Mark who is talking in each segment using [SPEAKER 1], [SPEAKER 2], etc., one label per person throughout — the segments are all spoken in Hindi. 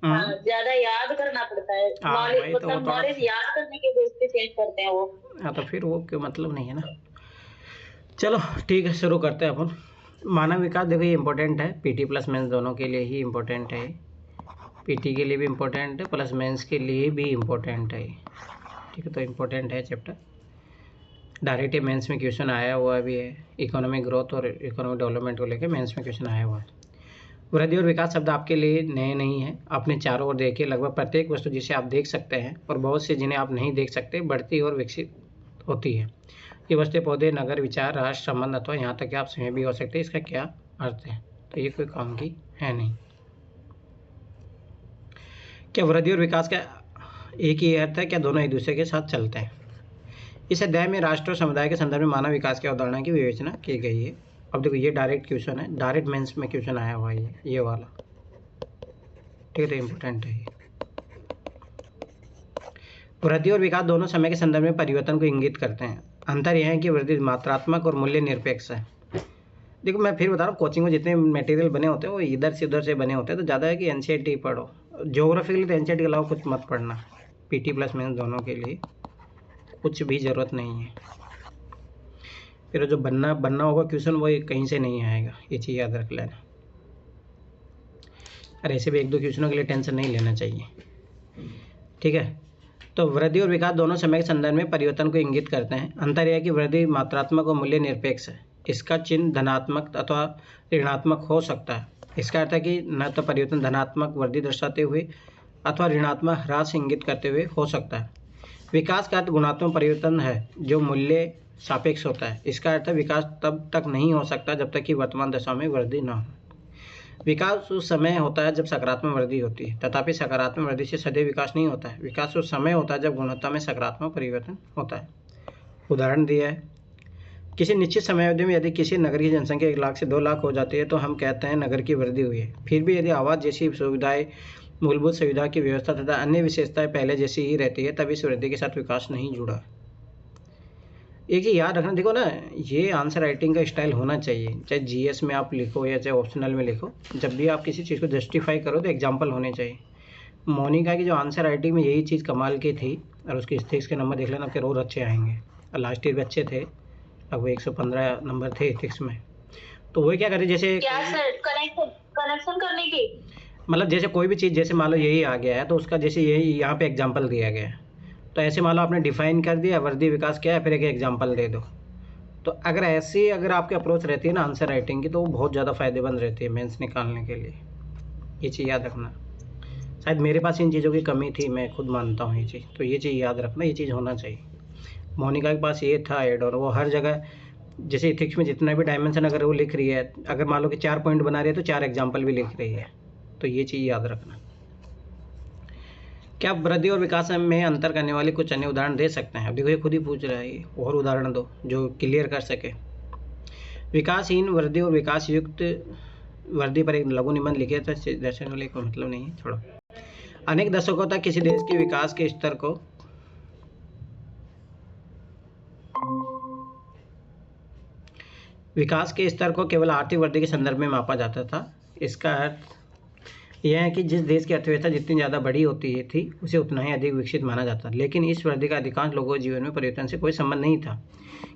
[SPEAKER 1] हाँ, ज्यादा याद करना पड़ता है,
[SPEAKER 2] हाँ
[SPEAKER 1] नॉलेज
[SPEAKER 2] वही तो, वो
[SPEAKER 1] मतलब
[SPEAKER 2] थोड़ा।
[SPEAKER 1] नॉलेज याद करने के बेस पे चेंज करते हैं वो।
[SPEAKER 2] हाँ तो फिर वो क्यों, मतलब नहीं है ना। चलो ठीक है, शुरू करते हैं अपन। मानव विकास देखो ये इंपॉर्टेंट है, पीटी प्लस मेंस दोनों के लिए ही इंपॉर्टेंट है। पीटी के लिए भी इम्पोर्टेंट है, प्लस मेंस के लिए भी इम्पोर्टेंट है। ठीक है, तो इम्पोर्टेंट है चैप्टर। डायरेक्ट मेंस में क्वेश्चन आया हुआ भी है। इकोनॉमिक ग्रोथ और इकोनॉमिक डेवलपमेंट को लेकर मेंस में क्वेश्चन आया हुआ है। वृद्धि और विकास शब्द आपके लिए नए नहीं है। आपने चारों ओर देखिए, लगभग प्रत्येक वस्तु जिसे आप देख सकते हैं और बहुत से जिन्हें आप नहीं देख सकते, बढ़ती और विकसित होती है। ये वस्तुएं, पौधे, नगर, विचार, राष्ट्र, संबंध अथवा यहाँ तक कि आप स्वयं भी हो सकते हैं। इसका क्या अर्थ है? तो ये कोई काम की है नहीं। क्या वृद्धि और विकास का एक ही अर्थ है? क्या दोनों एक दूसरे के साथ चलते हैं? इस अध्याय में राष्ट्र और समुदाय के संदर्भ में मानव विकास की अवधारणा की विवेचना की गई है। अब देखो ये डायरेक्ट क्वेश्चन है, डायरेक्ट मेंस में क्वेश्चन आया हुआ है ये वाला। ठीक है, तो इम्पोर्टेंट है ये। वृद्धि और विकास दोनों समय के संदर्भ में परिवर्तन को इंगित करते हैं। अंतर यह है कि वृद्धि मात्रात्मक और मूल्य निरपेक्ष है। देखो मैं फिर बता रहा हूँ, कोचिंग में जितने मटेरियल बने होते हैं वो इधर से उधर से बने होते हैं, तो ज़्यादा है कि एनसीईआरटी पढ़ो। ज्योग्राफी के लिए तो एनसीईआरटी के अलावा कुछ मत पढ़ना। पीटी प्लस मेंस दोनों के लिए कुछ भी ज़रूरत नहीं है। फिर जो बनना बनना होगा क्वेश्चन वो कहीं से नहीं आएगा, ये चीज़ याद रख लेना। और ऐसे भी एक दो क्वेश्चनों के लिए टेंशन नहीं लेना चाहिए। ठीक है, तो वृद्धि और विकास दोनों समय के संदर्भ में परिवर्तन को इंगित करते हैं। अंतर यह है कि वृद्धि मात्रात्मक और मूल्य निरपेक्ष है। इसका चिन्ह धनात्मक अथवा ऋणात्मक हो सकता है। इसका अर्थ है कि न तो परिवर्तन धनात्मक वृद्धि दर्शाते हुए अथवा ऋणात्मक ह्रास इंगित करते हुए हो सकता है। विकास का अर्थ गुणात्मक परिवर्तन है जो मूल्य सापेक्ष होता है। इसका अर्थ है विकास तब तक नहीं हो सकता जब तक कि वर्तमान दशा में वृद्धि न हो। विकास उस समय होता है जब सकारात्मक वृद्धि होती है, तथापि सकारात्मक वृद्धि से सदैव विकास नहीं होता है। विकास उस समय होता है जब गुणवत्ता में सकारात्मक परिवर्तन होता है। उदाहरण दिया है, किसी निश्चित समयावधि में यदि किसी नगर की जनसंख्या 1 लाख से 2 लाख हो जाती है तो हम कहते हैं नगर की वृद्धि हुई है। फिर भी यदि आवास जैसी सुविधाएं, मूलभूत सुविधा की व्यवस्था तथा अन्य विशेषताएं पहले जैसी ही रहती है, तब इस वृद्धि के साथ विकास नहीं जुड़ा। एक चीज़ याद रखना, देखो ना, ये आंसर राइटिंग का स्टाइल होना चाहिए, चाहे जीएस में आप लिखो या चाहे ऑप्शनल में लिखो। जब भी आप किसी चीज़ को जस्टिफाई करो तो एग्जाम्पल होने चाहिए। मोनिका की जो आंसर राइटिंग में यही चीज़ कमाल की थी, और उसके इथिक्स के नंबर देख लेना, आपके रोज़ अच्छे आएंगे। और लास्ट ईयर भी अच्छे थे, अब वो 115 नंबर थे इथिक्स में। तो वो क्या करे, जैसे
[SPEAKER 1] क्या सर, कनेक्शन कनेक्शन करने की।
[SPEAKER 2] मतलब जैसे कोई भी चीज़, जैसे मान लो यही आ गया है तो उसका जैसे यही यहाँ पे एग्जाम्पल दिया गया है, तो ऐसे मान लो आपने डिफाइन कर दिया वृद्धि विकास क्या है, फिर एक एग्जाम्पल दे दो। तो अगर ऐसी अगर आपकी अप्रोच रहती है ना आंसर राइटिंग की, तो वो बहुत ज़्यादा फ़ायदेमंद रहती है मेंस निकालने के लिए। ये चीज़ याद रखना। शायद मेरे पास इन चीज़ों की कमी थी, मैं खुद मानता हूँ ये चीज़, तो ये चीज़ याद रखना, ये चीज़ होना चाहिए। मोनिका के पास ये था एड, और वो हर जगह जैसे इथिक्स में जितना भी डायमेंशन अगर वो लिख रही है, अगर मान लो कि 4 पॉइंट बना रही है तो 4 एग्जाम्पल भी लिख रही है। तो ये चीज़ याद रखना। क्या आप वृद्धि और विकास में अंतर करने वाले कुछ अन्य उदाहरण दे सकते हैं? अब देखो ये खुद ही पूछ रहा है, ये और उदाहरण दो जो क्लियर कर सके। विकासहीन वृद्धि और विकास युक्त वृद्धि पर एक लघु निबंध लिखे, तो दर्शन वाले कोई मतलब नहीं है, छोड़ो। अनेक दशकों तक किसी देश के विकास के स्तर को केवल आर्थिक वृद्धि के संदर्भ में मापा जाता था। इसका अर्थ यह है कि जिस देश की अर्थव्यवस्था जितनी ज़्यादा बड़ी होती थी उसे उतना ही अधिक विकसित माना जाता, लेकिन इस वृद्धि का अधिकांश लोगों के जीवन में परिवर्तन से कोई संबंध नहीं था।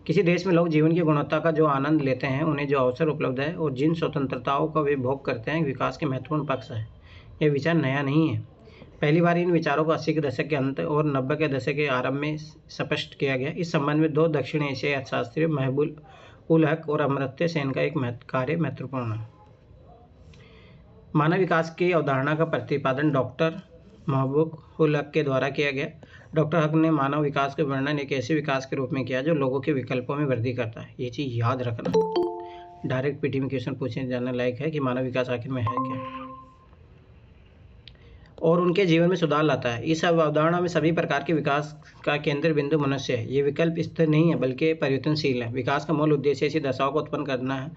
[SPEAKER 2] किसी देश में लोग जीवन की गुणवत्ता का जो आनंद लेते हैं, उन्हें जो अवसर उपलब्ध है और जिन स्वतंत्रताओं का वे भोग करते हैं, विकास के महत्वपूर्ण पक्ष है। यह विचार नया नहीं है। पहली बार इन विचारों को 80 के दशक के अंत और 90 के दशक के आरंभ में स्पष्ट किया गया। इस संबंध में 2 दक्षिण एशियाई अर्थशास्त्री महबूब उल हक और अमर्त्य सेन का एक कार्य महत्वपूर्ण है। मानव विकास की अवधारणा का प्रतिपादन डॉक्टर महबूब उल हक के द्वारा किया गया। डॉक्टर हक ने मानव विकास के वर्णन एक ऐसे विकास के रूप में किया जो लोगों के विकल्पों में वृद्धि करता है। ये चीज़ याद रखना। डायरेक्ट पीटी में क्वेश्चन पूछने जाने लायक है कि मानव विकास आखिर में है क्या, और उनके जीवन में सुधार लाता है। इस अवधारणा में सभी प्रकार के विकास का केंद्र बिंदु मनुष्य है। ये विकल्प स्थिर नहीं है बल्कि परिवर्तनशील है। विकास का मूल उद्देश्य ऐसी दशाओं को उत्पन्न करना है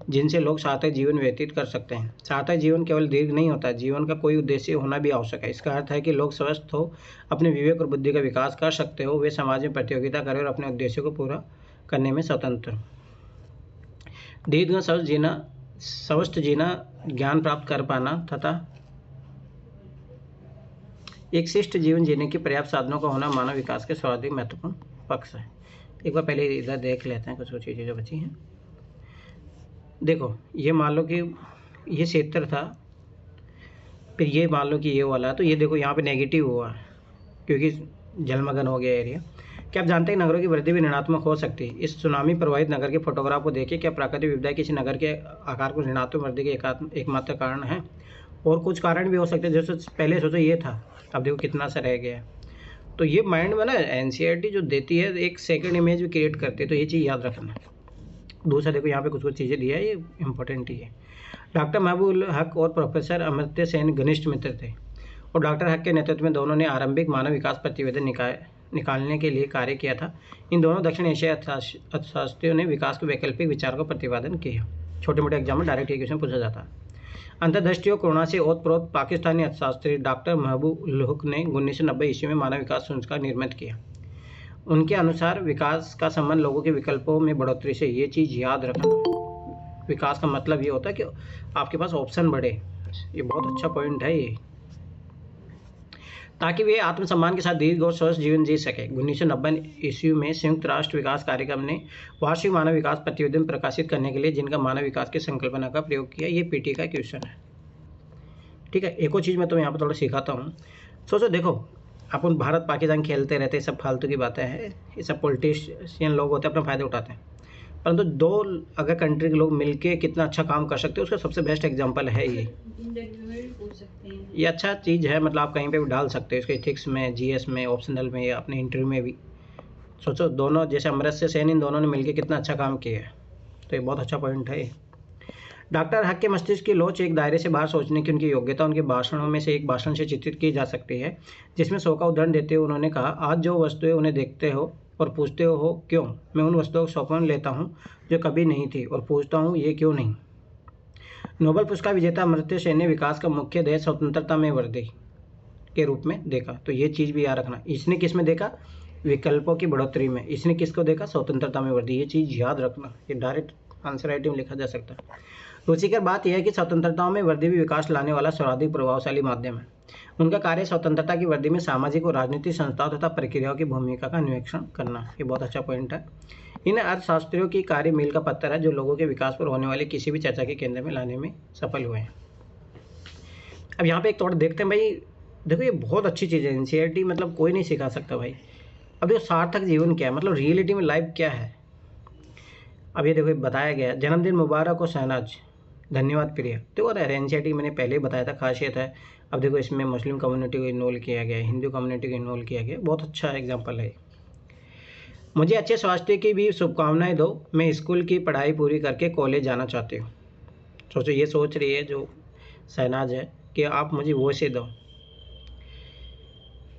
[SPEAKER 2] जिनसे लोग सार्थक जीवन व्यतीत कर सकते हैं। सार्थक जीवन केवल दीर्घ नहीं होता, जीवन का कोई उद्देश्य होना भी आवश्यक है। इसका अर्थ है कि लोग स्वस्थ हो, अपने विवेक और बुद्धि का विकास कर सकते हो, वे समाज में प्रतियोगिता करें और अपने उद्देश्यों को पूरा करने में स्वतंत्र हो। दीर्घ स्वस्थ जीना, ज्ञान प्राप्त कर पाना तथा एक शिष्ट जीवन जीने के पर्याप्त साधनों का होना मानव विकास के सर्वाधिक महत्वपूर्ण पक्ष है। एक बार पहले इधर देख लेते हैं कुछ चीज़ें जो बची हैं। देखो, ये मान लो कि ये क्षेत्र था, फिर ये मान लो कि ये वाला, तो ये देखो यहाँ पे नेगेटिव हुआ है क्योंकि जलमग्न हो गया एरिया। क्या आप जानते हैं नगरों की वृद्धि भी ऋणात्मक हो सकती है? इस सुनामी प्रभावित नगर के फोटोग्राफ को देखिए। क्या प्राकृतिक विपदा किसी नगर के आकार को ऋणात्मक वृद्धि के एकमात्र कारण है? और कुछ कारण भी हो सकते हैं। जैसे पहले सोचो ये था, अब देखो कितना सा रह गया। तो ये माइंड में ना एनसीईआरटी जो देती है एक सेकंड इमेज भी क्रिएट करती है, तो ये चीज़ याद रखना। दूसरा देखो यहाँ पे कुछ कुछ चीज़ें दिया है, ये इंपॉर्टेंट ही है। डॉक्टर महबूब हक और प्रोफेसर अमर्त्य सेन घनिष्ठ मित्र थे और डॉक्टर हक के नेतृत्व में दोनों ने आरंभिक मानव विकास प्रतिवेदन निकालने के लिए कार्य किया था। इन दोनों दक्षिण एशियाई अर्थशास्त्रियों ने विकास के वैकल्पिक विचार का प्रतिपादन किया। छोटे मोटे एग्जाम में डायरेक्ट क्वेश्चन पूछा जाता है। अंतर्दृष्टियों कोरोना से ओतप्रोत पाकिस्तानी अर्थशास्त्री डॉक्टर महबूब हक ने 1990 ईस्वी में मानव विकास सूचकांक का निर्मित किया। उनके अनुसार विकास का संबंध लोगों के विकल्पों में बढ़ोतरी से। ये चीज़ याद रखना, विकास का मतलब ये होता है कि आपके पास ऑप्शन बढ़े। ये बहुत अच्छा पॉइंट है ये, ताकि वे आत्मसम्मान के साथ दीर्घ और स्वस्थ जीवन जी सके। 1990 ईस्वी में संयुक्त राष्ट्र विकास कार्यक्रम ने वार्षिक मानव विकास प्रतिवेदन प्रकाशित करने के लिए जिनका मानव विकास की संकल्पना का प्रयोग किया। ये पीटी का क्वेश्चन है, ठीक है। एक और चीज़ मैं तो यहाँ पर थोड़ा सिखाता हूँ। सोचो, देखो अपन भारत पाकिस्तान खेलते रहते हैं, सब फालतू की बातें हैं, ये सब पॉलिटिशियन लोग होते हैं, अपना फ़ायदा उठाते हैं। परंतु दो अगर कंट्री के लोग मिलके कितना अच्छा काम कर सकते हैं, उसका सबसे बेस्ट एग्जांपल है ये अच्छा चीज़ है। मतलब आप कहीं पे भी डाल सकते हो, इसके एथिक्स में, जीएस में, ऑप्शनल में या अपने इंटरव्यू में भी। सोचो दोनों, जैसे अमृत सेन, इन दोनों ने मिलकर कितना अच्छा काम किया है, तो ये बहुत अच्छा पॉइंट है। डॉक्टर हक के मस्तिष्क की लोच एक दायरे से बाहर सोचने की उनकी योग्यता उनके भाषणों में से एक भाषण से चित्रित की जा सकती है, जिसमें 100 का उदाहरण देते हुए उन्होंने कहा, आज जो वस्तुएं उन्हें देखते हो और पूछते हो क्यों, मैं उन वस्तुओं को सौंपन लेता हूँ जो कभी नहीं थी और पूछता हूँ ये क्यों नहीं। नोबेल पुरस्कार विजेता अमर्त्य सेन ने विकास का मुख्य ध्येय स्वतंत्रता में वृद्धि के रूप में देखा। तो ये चीज़ भी याद रखना। इसने किस में देखा? विकल्पों की बढ़ोतरी में। इसने किसको देखा? स्वतंत्रता में वृद्धि। ये चीज़ याद रखना, ये डायरेक्ट आंसर राइटिंग में लिखा जा सकता है। रुचिकर बात यह है कि स्वतंत्रताओं में वृद्धि भी विकास लाने वाला सर्वाधिक प्रभावशाली माध्यम है। उनका कार्य स्वतंत्रता की वृद्धि में सामाजिक और राजनीतिक संस्थाओं तथा प्रक्रियाओं की भूमिका का अन्वेषण करना। ये बहुत अच्छा पॉइंट है। इन अर्थशास्त्रियों की कार्य मील का पत्थर है, जो लोगों के विकास पर होने वाली किसी भी चर्चा के केंद्र में लाने में सफल हुए हैं। अब यहाँ पे एक थोड़ा देखते हैं भाई। देखो ये बहुत अच्छी चीज़ है, एनसीईआरटी मतलब कोई नहीं सिखा सकता भाई। अब देखो सार्थक जीवन क्या है, मतलब रियलिटी में लाइफ क्या है। अब ये देखो बताया गया है, जन्मदिन मुबारक हो शहनाज, धन्यवाद प्रिया। देखो एनसीईआरटी मैंने पहले ही बताया था, खासियत है। अब देखो इसमें मुस्लिम कम्युनिटी को इन्वॉल्व किया गया है, हिंदू कम्युनिटी को इन्वॉल्व किया गया, बहुत अच्छा एग्जाम्पल है। मुझे अच्छे स्वास्थ्य की भी शुभकामनाएं दो, मैं स्कूल की पढ़ाई पूरी करके कॉलेज जाना चाहती हूँ। सोचो ये सोच रही है जो शहनाज है कि आप मुझे वो से दो।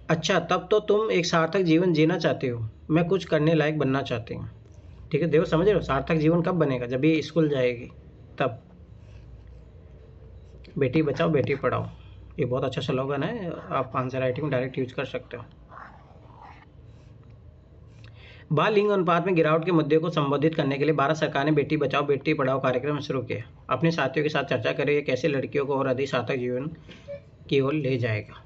[SPEAKER 2] अच्छा, तब तो तुम एक सार्थक जीवन जीना चाहती हो, मैं कुछ करने लायक बनना चाहती हूँ। ठीक है, देखो समझ रहे हो, सार्थक जीवन कब बनेगा? जब ये स्कूल जाएगी तब। बेटी बचाओ बेटी पढ़ाओ, ये बहुत अच्छा स्लोगन है, आप आंसर राइटिंग डायरेक्ट यूज कर सकते हो। बाल लिंग अनुपात में गिरावट के मुद्दे को संबोधित करने के लिए भारत सरकार ने बेटी बचाओ बेटी पढ़ाओ कार्यक्रम शुरू किया। अपने साथियों के साथ चर्चा करें ये कैसे लड़कियों को और अधिक सार्थक जीवन की ओर ले जाएगा।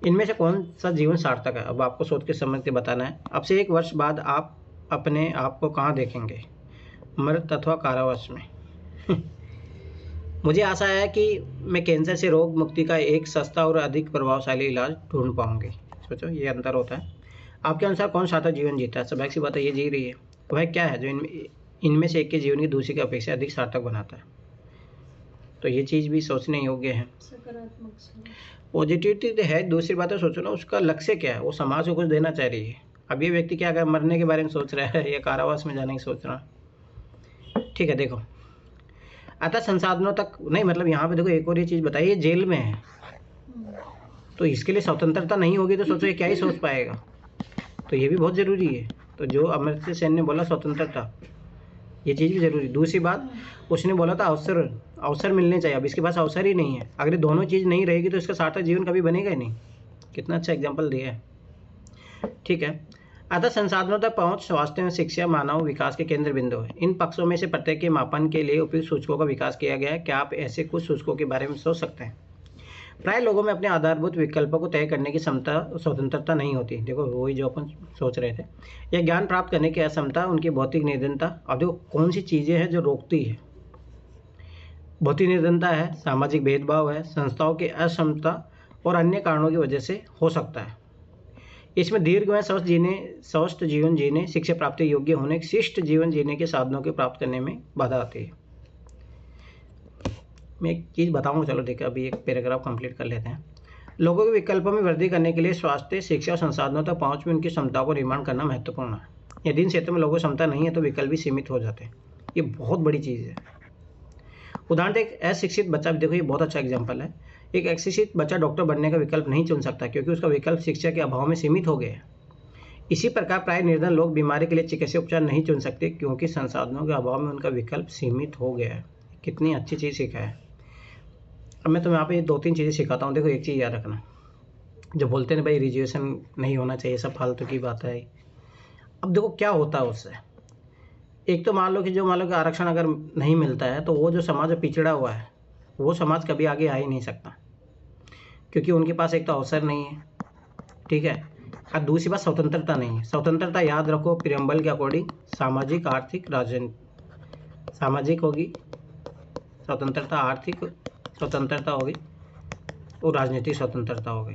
[SPEAKER 2] इनमें से कौन सा जीवन सार्थक है, अब आपको सोच के समझ के बताना है। अब से 1 वर्ष बाद आप अपने आप को कहाँ देखेंगे? मृत अथवा कारावास में? मुझे आशा है कि मैं कैंसर से रोग मुक्ति का एक सस्ता और अधिक प्रभावशाली इलाज ढूंढ पाऊंगी। सोचो ये अंतर होता है। आपके अनुसार कौन सार्थक जीवन जीता है? स्वाभाविक सी बात है ये जी रही है। वह क्या है जो इनमें से एक के जीवन की दूसरी की अपेक्षा अधिक सार्थक बनाता है? तो ये चीज़ भी सोचने योग्य है। पॉजिटिविटी है, दूसरी बात है सोचो ना उसका लक्ष्य क्या है, वो समाज को कुछ देना चाह रही है। अब ये व्यक्ति क्या कर मरने के बारे में सोच रहा है या कारावास में जाने की सोच रहा है। ठीक है, देखो अतः संसाधनों तक नहीं, मतलब यहाँ पे देखो एक और ये चीज़ बताइए, जेल में है तो इसके लिए स्वतंत्रता नहीं होगी तो सोचो ये क्या ही सोच पाएगा। तो ये भी बहुत ज़रूरी है। तो जो अमर्त्य सेन ने बोला स्वतंत्रता, ये चीज़ भी ज़रूरी। दूसरी बात उसने बोला था अवसर मिलने चाहिए। अब इसके पास अवसर ही नहीं है। अगर दोनों चीज़ नहीं रहेगी तो इसका सार्थक जीवन कभी बनेगा ही नहीं। कितना अच्छा एग्जाम्पल दिया है। ठीक है, अतः संसाधनों तक पहुंच, स्वास्थ्य में शिक्षा मानव विकास के केंद्र बिंदु है। इन पक्षों में से प्रत्येक के मापन के लिए उपयुक्त सूचकों का विकास किया गया है। क्या आप ऐसे कुछ सूचकों के बारे में सोच सकते हैं? प्राय लोगों में अपने आधारभूत विकल्पों को तय करने की क्षमता, स्वतंत्रता नहीं होती। देखो वही जो अपन सोच रहे थे, यह ज्ञान प्राप्त करने की असमता, उनकी भौतिक निर्धनता। अब देखो कौन सी चीज़ें हैं जो रोकती है। भौतिक निर्धनता है, सामाजिक भेदभाव है, संस्थाओं की अक्षमता और अन्य कारणों की वजह से हो सकता है। इसमें दीर्घ व स्वस्थ जीवन जीने, शिक्षा प्राप्ति योग्य होने, शिष्ट जीवन जीने के साधनों के प्राप्त करने में बाधा आती है। मैं एक चीज़ बताऊंगा, चलो देखिए अभी एक पैराग्राफ कंप्लीट कर लेते हैं। लोगों के विकल्पों में वृद्धि करने के लिए स्वास्थ्य, शिक्षा और संसाधनों तक पहुँच में उनकी क्षमताओं को निर्माण करना महत्वपूर्ण है। यदि इन क्षेत्रों में लोगों की क्षमता नहीं है तो विकल्प भी सीमित हो जाते हैं। ये बहुत बड़ी चीज़ है। उदाहरण एक अशिक्षित बच्चा, देखो ये बहुत अच्छा एग्जाम्पल है। एक अशिक्षित बच्चा डॉक्टर बनने का विकल्प नहीं चुन सकता क्योंकि उसका विकल्प शिक्षा के अभाव में सीमित हो गया है। इसी प्रकार प्राय निर्धन लोग बीमारी के लिए चिकित्सीय उपचार नहीं चुन सकते क्योंकि संसाधनों के अभाव में उनका विकल्प सीमित हो गया है। कितनी अच्छी चीज़ सीखा है। अब मैं तुम्हें यहाँ पे 2-3 चीज़ें सिखाता हूँ। देखो एक चीज़ याद रखना, जो बोलते हैं भाई रिजर्वेशन नहीं होना चाहिए, सब फालतू की बात है। अब देखो क्या होता है उससे। एक तो मान लो कि आरक्षण अगर नहीं मिलता है तो वो जो समाज पिछड़ा हुआ है वो समाज कभी आगे आ ही नहीं सकता क्योंकि उनके पास एक तो अवसर नहीं है, ठीक है, और दूसरी बात स्वतंत्रता नहीं है। स्वतंत्रता याद रखो प्रियम्बल के अकॉर्डिंग सामाजिक, आर्थिक, राजनीतिक, सामाजिक होगी स्वतंत्रता, आर्थिक स्वतंत्रता होगी और राजनीतिक स्वतंत्रता होगी,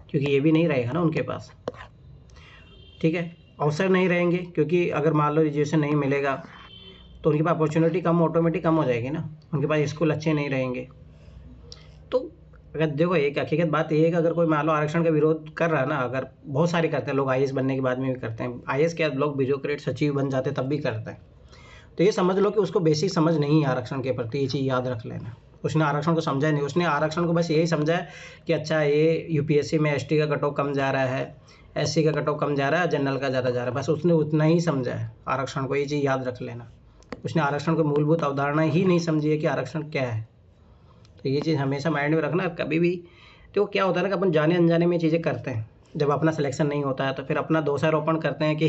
[SPEAKER 2] क्योंकि ये भी नहीं रहेगा ना उनके पास, ठीक है। अवसर नहीं रहेंगे क्योंकि अगर मान लो रिजर्वेशन नहीं मिलेगा तो उनके पास अपॉर्चुनिटी ऑटोमेटिक कम हो जाएगी ना, उनके पास स्कूल अच्छे नहीं रहेंगे। तो अगर देखो एक हकीकत बात ये है कि अगर कोई मान लो आरक्षण का विरोध कर रहा है ना, अगर बहुत सारे करते हैं लोग, आईएएस बनने के बाद में भी करते हैं, आईएएस के लोग ब्यूरोक्रेट सचिव बन जाते तब भी करते हैं, तो ये समझ लो कि उसको बेसिक समझ नहीं है आरक्षण के प्रति। ये चीज़ याद रख लेना। उसने आरक्षण को समझा नहीं, उसने आरक्षण को बस यही समझा है कि अच्छा ये यूपीएससी में एसटी का कट ऑफ कम जा रहा है, एससी का कट ऑफ कम जा रहा है, जनरल का ज़्यादा जा रहा है, बस उसने उतना ही समझा है आरक्षण को। ये चीज़ याद रख लेना। उसने आरक्षण को मूलभूत अवधारणा ही नहीं समझी है कि आरक्षण क्या है। तो ये चीज़ हमेशा माइंड में रखना कभी भी। तो क्या होता है ना कि अपन जाने अनजाने में चीज़ें करते हैं, जब अपना सिलेक्शन नहीं होता है तो फिर अपना दोषारोपण करते हैं कि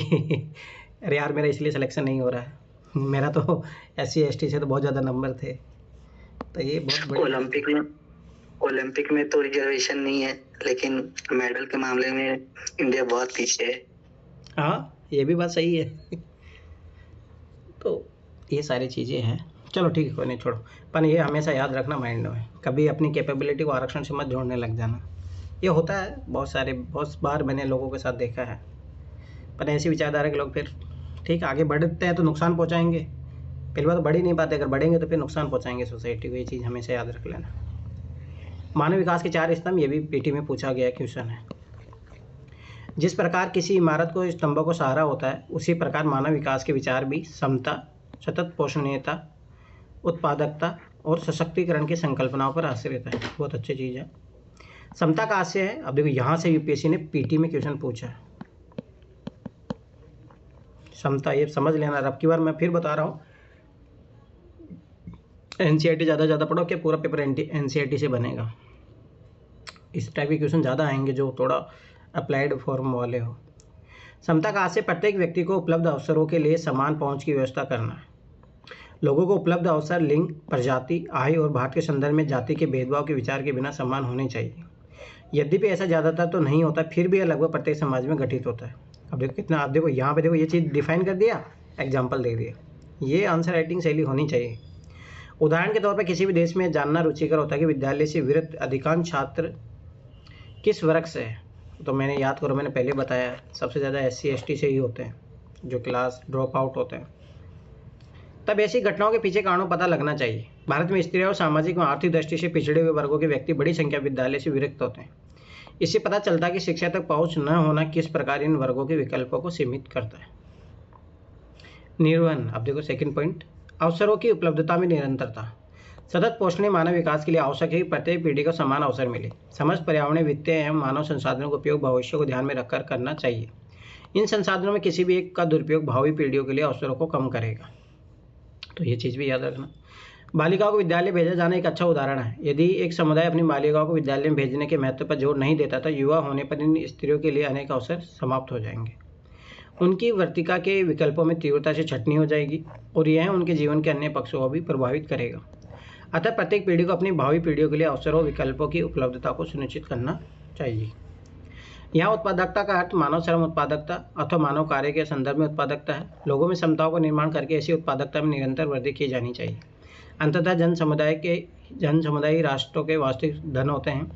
[SPEAKER 2] अरे यार मेरा इसलिए सिलेक्शन नहीं हो रहा है, मेरा तो एससी एसटी से तो बहुत ज़्यादा नंबर थे। तो ये बहुत बड़ी
[SPEAKER 3] ओलंपिक में तो रिजर्वेशन नहीं है, लेकिन मेडल के मामले में इंडिया बहुत पीछे है।
[SPEAKER 2] हाँ ये भी बात सही है। तो ये सारी चीज़ें हैं। चलो ठीक है, कोई नहीं, छोड़ो। पर ये हमेशा याद रखना माइंड में, कभी अपनी कैपेबिलिटी को आरक्षण से मत जोड़ने लग जाना। ये होता है, बहुत बार मैंने लोगों के साथ देखा है। पर ऐसी विचारधारा के लोग फिर ठीक आगे बढ़ते हैं तो नुकसान पहुँचाएंगे। पहली बार तो बढ़ ही नहीं पाते, अगर बढ़ेंगे तो फिर नुकसान पहुँचाएंगे सोसाइटी को। ये चीज़ हमेशा याद रख लेना। मानव विकास के 4 स्तंभ, ये भी पीटी में पूछा गया क्वेश्चन है। जिस प्रकार किसी इमारत को स्तंभों को सहारा होता है, उसी प्रकार मानव विकास के विचार भी समता, सतत पोषणीयता, उत्पादकता और सशक्तिकरण की संकल्पनाओं पर आश्रित है। बहुत अच्छी चीज़ है। समता का आशय है, अब देखो यहाँ से यूपीएससी ने पीटी में क्वेश्चन पूछा है। समता ये समझ लेना। अब की बार मैं फिर बता रहा हूँ, एनसीईआरटी ज़्यादा पढ़ो कि पूरा पेपर एनसीईआरटी से बनेगा। इस टाइप के क्वेश्चन ज़्यादा आएंगे जो थोड़ा अप्लाइड फॉर्म वाले हो। समता का आशय प्रत्येक व्यक्ति को उपलब्ध अवसरों के लिए समान पहुंच की व्यवस्था करना है। लोगों को उपलब्ध अवसर लिंग, प्रजाति, आयु और भाग के संदर्भ में जाति के भेदभाव के विचार के बिना समान होने चाहिए। यद्यपि ऐसा ज़्यादातर तो नहीं होता, फिर भी यह लगभग प्रत्येक समाज में घटित होता है। अब देखो कितना, आप देखो यहाँ पे देखो ये चीज़ डिफाइन कर दिया, एग्जाम्पल दे दिया। ये आंसर राइटिंग शैली होनी चाहिए। उदाहरण के तौर पर किसी भी देश में जानना रुचिकर होता है कि विद्यालय से विरत अधिकांश छात्र किस वर्ग से है। तो मैंने याद करो, मैंने पहले बताया सबसे ज़्यादा एससी एसटी से ही होते हैं जो क्लास ड्रॉप आउट होते हैं। तब ऐसी घटनाओं के पीछे कारणों पता लगना चाहिए। भारत में स्त्रियों और सामाजिक व आर्थिक दृष्टि से पिछड़े हुए वर्गों के व्यक्ति बड़ी संख्या विद्यालय से विरक्त होते हैं। इससे पता चलता है कि शिक्षा तक पहुँच न होना किस प्रकार इन वर्गों के विकल्पों को सीमित करता है। निर्वहन, अब देखो सेकंड पॉइंट, अवसरों की उपलब्धता में निरंतरता। सतत पोषणीय मानव विकास के लिए आवश्यक है कि प्रत्येक पीढ़ी को समान अवसर मिले। समस्त पर्यावरणीय, वित्तीय एवं मानव संसाधनों का उपयोग भविष्य को ध्यान में रखकर करना चाहिए। इन संसाधनों में किसी भी एक का दुरुपयोग भावी पीढ़ियों के लिए अवसरों को कम करेगा। तो ये चीज़ भी याद रखना। बालिकाओं को विद्यालय भेजा जाना एक अच्छा उदाहरण है। यदि एक समुदाय अपनी बालिकाओं को विद्यालय में भेजने के महत्व पर जोर नहीं देता तो युवा होने पर इन स्त्रियों के लिए अनेक अवसर समाप्त हो जाएंगे। उनकी वर्तिका के विकल्पों में तीव्रता से छटनी हो जाएगी और यह उनके जीवन के अन्य पक्षों को भी प्रभावित करेगा। अतः प्रत्येक पीढ़ी को अपनी भावी पीढ़ियों के लिए अवसरों और विकल्पों की उपलब्धता को सुनिश्चित करना चाहिए। यहाँ उत्पादकता का अर्थ मानव श्रम उत्पादकता अथवा मानव कार्य के संदर्भ में उत्पादकता है। लोगों में क्षमताओं का निर्माण करके ऐसी उत्पादकता में निरंतर वृद्धि की जानी चाहिए। अंततः जन समुदाय राष्ट्रों के वास्तविक धन होते हैं।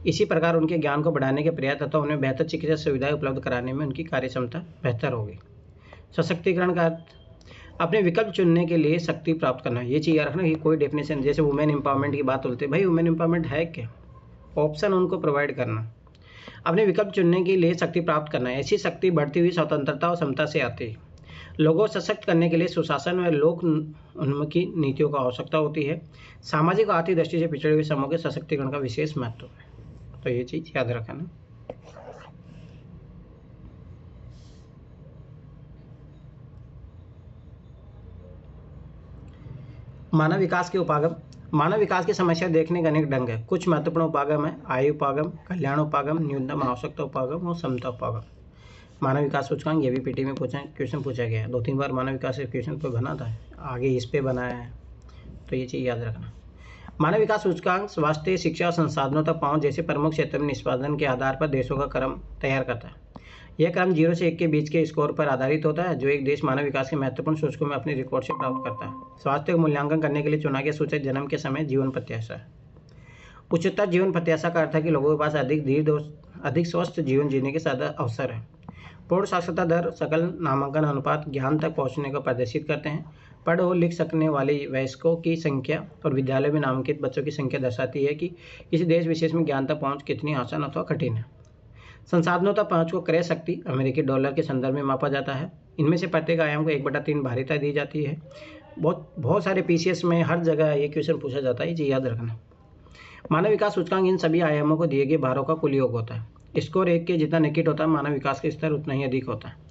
[SPEAKER 2] इसी प्रकार उनके ज्ञान को बढ़ाने के प्रयास तथा उन्हें बेहतर चिकित्सा सुविधाएं उपलब्ध कराने में उनकी कार्य क्षमता बेहतर होगी। सशक्तिकरण का अर्थ अपने विकल्प चुनने के लिए शक्ति प्राप्त करना। ये चीज़ याद रखना कि कोई डेफिनेशन, जैसे वुमेन एम्पावरमेंट की बात होती है, भाई वुमेन एम्पावरमेंट है क्या? ऑप्शन उनको प्रोवाइड करना, अपने विकल्प चुनने के लिए शक्ति प्राप्त करना। ऐसी शक्ति बढ़ती हुई स्वतंत्रता और क्षमता से आती है। लोगों को सशक्त करने के लिए सुशासन व लोक उन्मुखी नीतियों की आवश्यकता होती है। सामाजिक और आर्थिक दृष्टि से पिछड़े हुए समूह के सशक्तिकरण का विशेष महत्व है। तो ये चीज़ याद रखना। मानव विकास के उपागम। मानव विकास की समस्या देखने का अनेक ढंग है। कुछ महत्वपूर्ण उपागम है: आयु उपागम, कल्याण उपागम, न्यूनतम आवश्यकता उपागम और समता उपागम। मानव विकास सूचकांक, ये भी पीटी में क्वेश्चन पूछा गया है। 2-3 बार मानव विकास के क्वेश्चन पे बना था, आगे इस पे बनाया है, तो ये चीज़ याद रखना। मानव विकास सूचकांक स्वास्थ्य, शिक्षा और संसाधनों तक पहुँच जैसे प्रमुख क्षेत्रों में निष्पादन के आधार पर देशों का क्रम तैयार करता है। यह क्रम 0 से 1 के बीच के स्कोर पर आधारित होता है, जो एक देश मानव विकास के महत्वपूर्ण सूचकों में अपने रिकॉर्ड से प्राप्त करता है। स्वास्थ्य का मूल्यांकन करने के लिए चुना गया सूचक जन्म के समय जीवन प्रत्याशा है। उच्चतर जीवन प्रत्याशा का अर्थ है कि लोगों के पास अधिक स्वस्थ जीवन जीने के ज्यादा अवसर है। पूर्ण साक्षरता दर सकल नामांकन अनुपात ज्ञान तक पहुंचने को प्रदर्शित करते हैं। पढ़ और लिख सकने वाले वयस्कों की संख्या और विद्यालय में नामांकित बच्चों की संख्या दर्शाती है कि किसी देश विशेष में ज्ञान तक पहुँच कितनी आसान अथवा कठिन है। संसाधनों तक पहुँच को क्रय शक्ति अमेरिकी डॉलर के संदर्भ में मापा जाता है। इनमें से प्रत्येक आयाम को 1/3 भारिता दी जाती है। बहुत सारे पीसीएस में हर जगह ये क्वेश्चन पूछा जाता है, ये याद रखना। मानव विकास सूचकांक इन सभी आयामों को दिए गए भारों का कुल योग होता है। स्कोर 1 के जितना निकट होता है, मानव विकास का स्तर उतना ही अधिक होता है।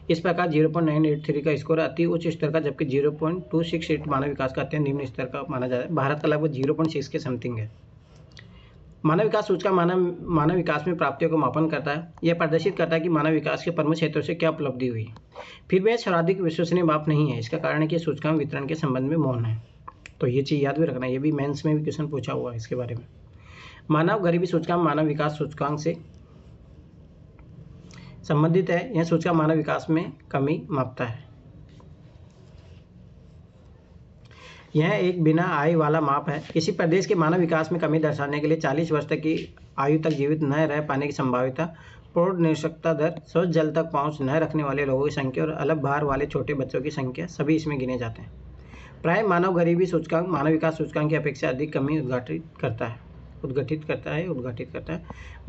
[SPEAKER 2] इस प्रकार 0.983 का स्कोर अति उच्च स्तर का, जबकि 0.268 मानव विकास का अत्यंत निम्न स्तर का माना जाता है। भारत का लगभग 0.6 के समथिंग है। मानव विकास सूचकांक मानव विकास में प्राप्तियों को मापन करता है। यह प्रदर्शित करता है कि मानव विकास के प्रमुख क्षेत्रों से क्या उपलब्धि हुई। फिर भी यह सर्वाधिक विश्वसनीय माप नहीं है। इसका कारण है कि सूचकांक वितरण के संबंध में मौन है। तो ये चीज़ याद भी रखना, ये भी मेंस में भी क्वेश्चन पूछा हुआ है इसके बारे में। मानव गरीबी सूचकांक मानव विकास सूचकांक से संबंधित है। यह सूचकांक मानव विकास में कमी मापता है। यह एक बिना आय वाला माप है। किसी प्रदेश के मानव विकास में कमी दर्शाने के लिए 40 वर्ष तक की आयु तक जीवित न रह पाने की संभाव्यता, पूर्ण निरक्षरता दर, स्वच्छ जल तक पहुंच न रखने वाले लोगों की संख्या और अलग भार वाले छोटे बच्चों की संख्या सभी इसमें गिने जाते हैं। प्राय मानव गरीबी सूचकांक मानव विकास सूचकांक की अपेक्षा अधिक कमी उद्घाटित करता है।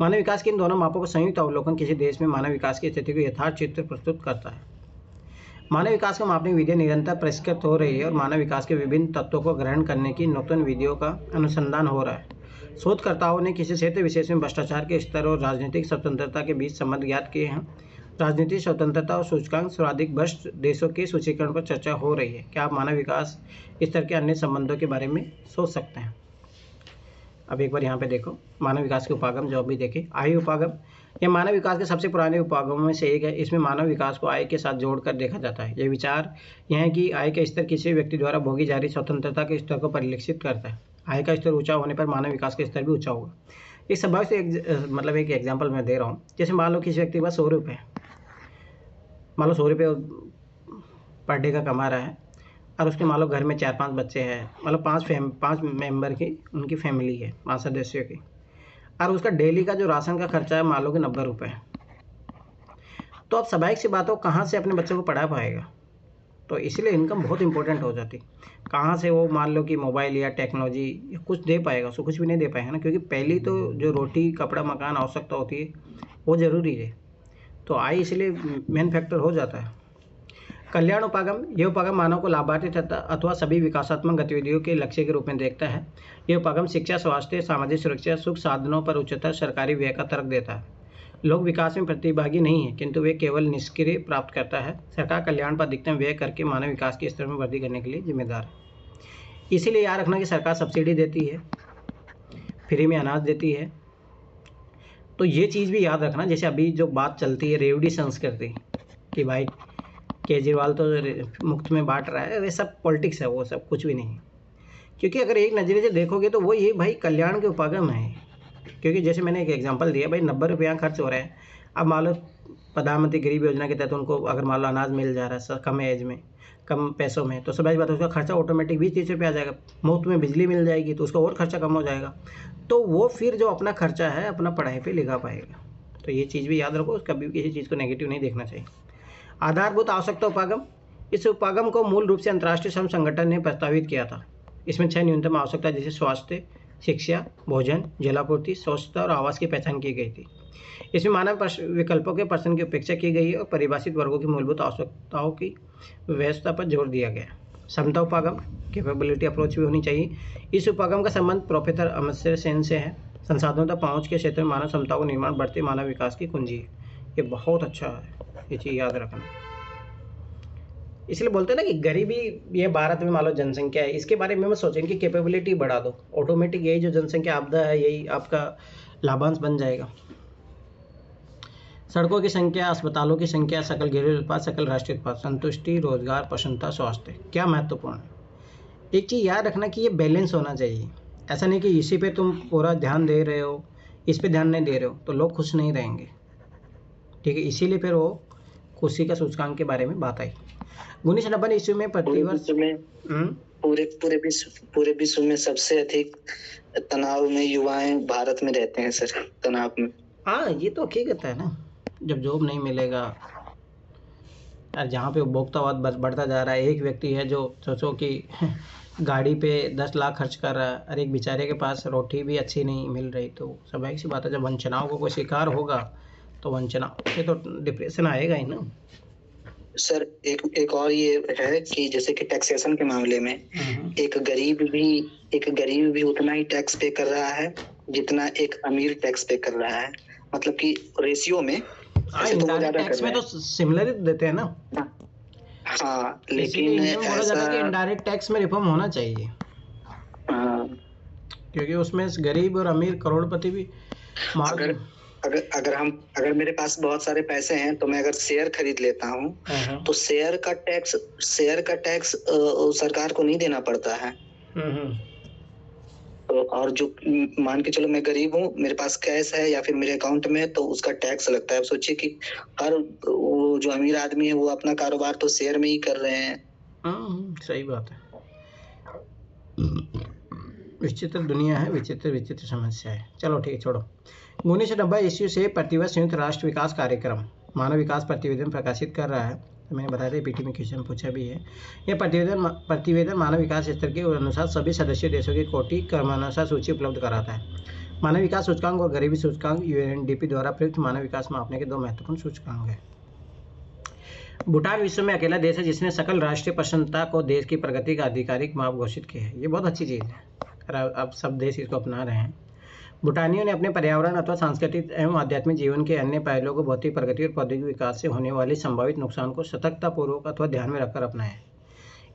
[SPEAKER 2] मानव विकास के इन दोनों मापों का संयुक्त अवलोकन किसी देश में मानव विकास की स्थिति को यथार्थ चित्र प्रस्तुत करता है। मानव विकास को मापने की विधियाँ निरंतर परिष्कृत हो रही है और मानव विकास के विभिन्न तत्वों को ग्रहण करने की नूतन विधियों का अनुसंधान हो रहा है। शोधकर्ताओं ने किसी क्षेत्र विशेष में भ्रष्टाचार के स्तर और राजनीतिक स्वतंत्रता के बीच संबंध ज्ञात किए हैं। राजनीतिक स्वतंत्रता और सूचकांक सर्वाधिक भ्रष्ट देशों के सूचीकरण पर चर्चा हो रही है। क्या आप मानव विकास स्तर के अन्य संबंधों के बारे में सोच सकते हैं? अब एक बार यहाँ पे देखो, मानव विकास के उपागम जो अभी देखे। आयु उपागम, यह मानव विकास के सबसे पुराने उपागमों में से एक है। इसमें मानव विकास को आय के साथ जोड़कर देखा जाता है। यह विचार यह है कि आय का स्तर किसी व्यक्ति द्वारा भोगी जा रही स्वतंत्रता के स्तर को परिलक्षित करता है। आय का स्तर ऊंचा होने पर मानव विकास का स्तर भी ऊंचा होगा। इस स्वभाव से एक एग्जाम्पल मैं दे रहा हूँ। जैसे मान लो किसी व्यक्ति के पास 100 रुपये, मान लो 100 रुपये पर डे का कमा रहा है और उसके मान लो घर में 4-5 बच्चे हैं, मतलब 5 मेंबर की उनकी फैमिली है, 5 सदस्यों की, और उसका डेली का जो राशन का खर्चा है मान लो कि 90 रुपये। तो अब स्वाभाविक सी बात हो, कहाँ से अपने बच्चों को पढ़ा पाएगा? तो इसलिए इनकम बहुत इंपॉर्टेंट हो जाती। कहाँ से वो मान लो कि मोबाइल या टेक्नोलॉजी या कुछ दे पाएगा? उसको कुछ भी नहीं दे पाएगा ना, क्योंकि पहली तो जो रोटी कपड़ा मकान आवश्यकता होती है वो ज़रूरी है। तो आय इसलिए मेन फैक्टर हो जाता है। कल्याण उपागम, यह उपागम मानव को लाभार्थी अथवा सभी विकासात्मक गतिविधियों के लक्ष्य के रूप में देखता है। यह उपागम शिक्षा, स्वास्थ्य, सामाजिक सुरक्षा, सुख साधनों पर उच्चतर सरकारी व्यय का तर्क देता है। लोग विकास में प्रतिभागी नहीं हैं, किंतु वे केवल निष्क्रिय प्राप्त करता है। सरकार कल्याण पर अधिकतम व्यय करके मानव विकास के स्तर में वृद्धि करने के लिए जिम्मेदार है। इसीलिए याद रखना कि सरकार सब्सिडी देती है, फ्री में अनाज देती है। तो ये चीज़ भी याद रखना। जैसे अभी जो बात चलती है रेवड़ी संस्कृति कि भाई केजरीवाल तो मुफ्त में बांट रहा है, वे सब पॉलिटिक्स है, वो सब कुछ भी नहीं है। क्योंकि अगर एक नज़रिए से देखोगे तो वो ये भाई कल्याण के उपागम है। क्योंकि जैसे मैंने एक एग्जांपल दिया भाई, 90 रुपये यहाँ खर्च हो रहे हैं। अब मान लो प्रधानमंत्री गरीब योजना के तहत उनको अगर मान लो अनाज मिल जा रहा है कम एज में, कम पैसों में, तो समझ बात है उसका खर्चा ऑटोमेटिक 20-30 रुपये आ जाएगा। मुफ्त में बिजली मिल जाएगी तो उसका और खर्चा कम हो जाएगा, तो वो फिर जो अपना खर्चा है अपना पढ़ाई पे लगा पाएगा। तो ये चीज़ भी याद रखो, कभी भी किसी चीज़ को नेगेटिव नहीं देखना चाहिए। आधारभूत आवश्यकता उपागम, इस उपागम को मूल रूप से अंतर्राष्ट्रीय श्रम संगठन ने प्रस्तावित किया था। इसमें 6 न्यूनतम आवश्यकता जैसे स्वास्थ्य, शिक्षा, भोजन, जलापूर्ति, स्वच्छता और आवास की पहचान की गई थी। इसमें मानव विकल्पों के प्रश्न की उपेक्षा की गई है और परिभाषित वर्गों की मूलभूत आवश्यकताओं की व्यवस्था पर जोर दिया गया। समता उपागम, कैपेबिलिटी अप्रोच भी होनी चाहिए। इस उपागम का संबंध प्रोफेसर अमर्त्य सेन से है। संसाधनों तक पहुँच के क्षेत्र में मानव क्षमता को निर्माण बढ़ते मानव विकास की कुंजी है। ये बहुत अच्छा है, ये चीज़ याद रखना। इसलिए बोलते हैं ना कि गरीबी, ये भारत में मान लो जनसंख्या है, इसके बारे में मैं सोचें कि कैपेबिलिटी बढ़ा दो, ऑटोमेटिक यही जो जनसंख्या आपदा है यही आपका लाभांश बन जाएगा। सड़कों की संख्या, अस्पतालों की संख्या, सकल घरेलू उत्पाद, सकल राष्ट्रीय उत्पाद, संतुष्टि, रोजगार, प्रसन्नता, स्वास्थ्य, क्या महत्वपूर्ण है। एक चीज़ याद रखना कि ये बैलेंस होना चाहिए। ऐसा नहीं कि इसी पे तुम पूरा ध्यान दे रहे हो, इस पे ध्यान नहीं दे रहे हो, तो लोग खुश नहीं रहेंगे। ठीक है, इसीलिए फिर वो खुशी का सूचकांक के बारे में बात आई। 1990 ईस्वी में प्रतिवर्ष
[SPEAKER 3] पूरे विश्व में सबसे अधिक तनाव में युवाएं भारत में रहते हैं सर, तनाव में।
[SPEAKER 2] हाँ, ये तो हकीकत है ना। जब जॉब नहीं मिलेगा और जहाँ पे उपभोक्तावाद बढ़ता जा रहा है, एक व्यक्ति है जो सोचो कि गाड़ी पे 10 लाख खर्च कर रहा है और एक बेचारे के पास रोटी भी अच्छी नहीं मिल रही, तो स्वाभाविक सी बात है जब वंचनाओं को कोई शिकार होगा तो वंचना से तो डिप्रेशन आएगा ही ना।
[SPEAKER 3] सर एक और ये है कि जैसे कि टैक्सेशन के मामले में एक गरीब भी उतना ही टैक्स पे कर रहा है जितना एक अमीर टैक्स पे कर रहा है, मतलब कि रेशियो में।
[SPEAKER 2] इनडायरेक्ट टैक्स में तो सिमिलर ही देते हैं ना।
[SPEAKER 3] हाँ, लेकिन
[SPEAKER 2] बोला जाता है कि इनडायरेक्ट टैक्स में रिफॉर्म होना चाहिए।
[SPEAKER 3] हाँ,
[SPEAKER 2] क्योंकि उसमें गरीब और अमीर करोड़पति भी
[SPEAKER 3] अगर मेरे पास बहुत सारे पैसे हैं तो मैं अगर शेयर खरीद लेता हूँ तो शेयर का टैक्स सरकार को नहीं देना पड़ता है। और जो मान के चलो मैं गरीब हूँ, मेरे पास कैश है या फिर मेरे अकाउंट में, तो उसका टैक्स लगता है। अब सोचिए कि हर वो जो अमीर आदमी है वो अपना कारोबार तो शेयर में ही कर रहे हैं।
[SPEAKER 2] सही बात है। विचित्र दुनिया है, विचित्र समस्या है। चलो ठीक है, छोड़ो। 1990 ईस्वी से प्रतिवर्ष संयुक्त राष्ट्र विकास कार्यक्रम मानव विकास प्रतिवेदन प्रकाशित कर रहा है। तो मैंने बताया था पीटी में क्वेश्चन पूछा भी है। यह प्रतिवेदन मानव विकास स्तर के अनुसार सभी सदस्य देशों की कोटि क्रमानुसार सूची उपलब्ध कराता है। मानव विकास सूचकांक और गरीबी सूचकांक यूएनडीपी द्वारा प्रयुक्त मानव विकास मापने के 2 महत्वपूर्ण सूचकांक हैं। भूटान विश्व में अकेला देश है जिसने सकल राष्ट्रीय प्रसन्नता को देश की प्रगति का आधिकारिक माप घोषित किया है। ये बहुत अच्छी चीज़ है, अब सब देश इसको अपना रहे हैं। भूटानियों ने अपने पर्यावरण अथवा सांस्कृतिक एवं आध्यात्मिक जीवन के अन्य पहलुओं को भौतिक प्रगति और प्रौद्योगिक विकास से होने वाली संभावित नुकसान को सतर्कतापूर्वक अथवा ध्यान में रखकर अपनाया है।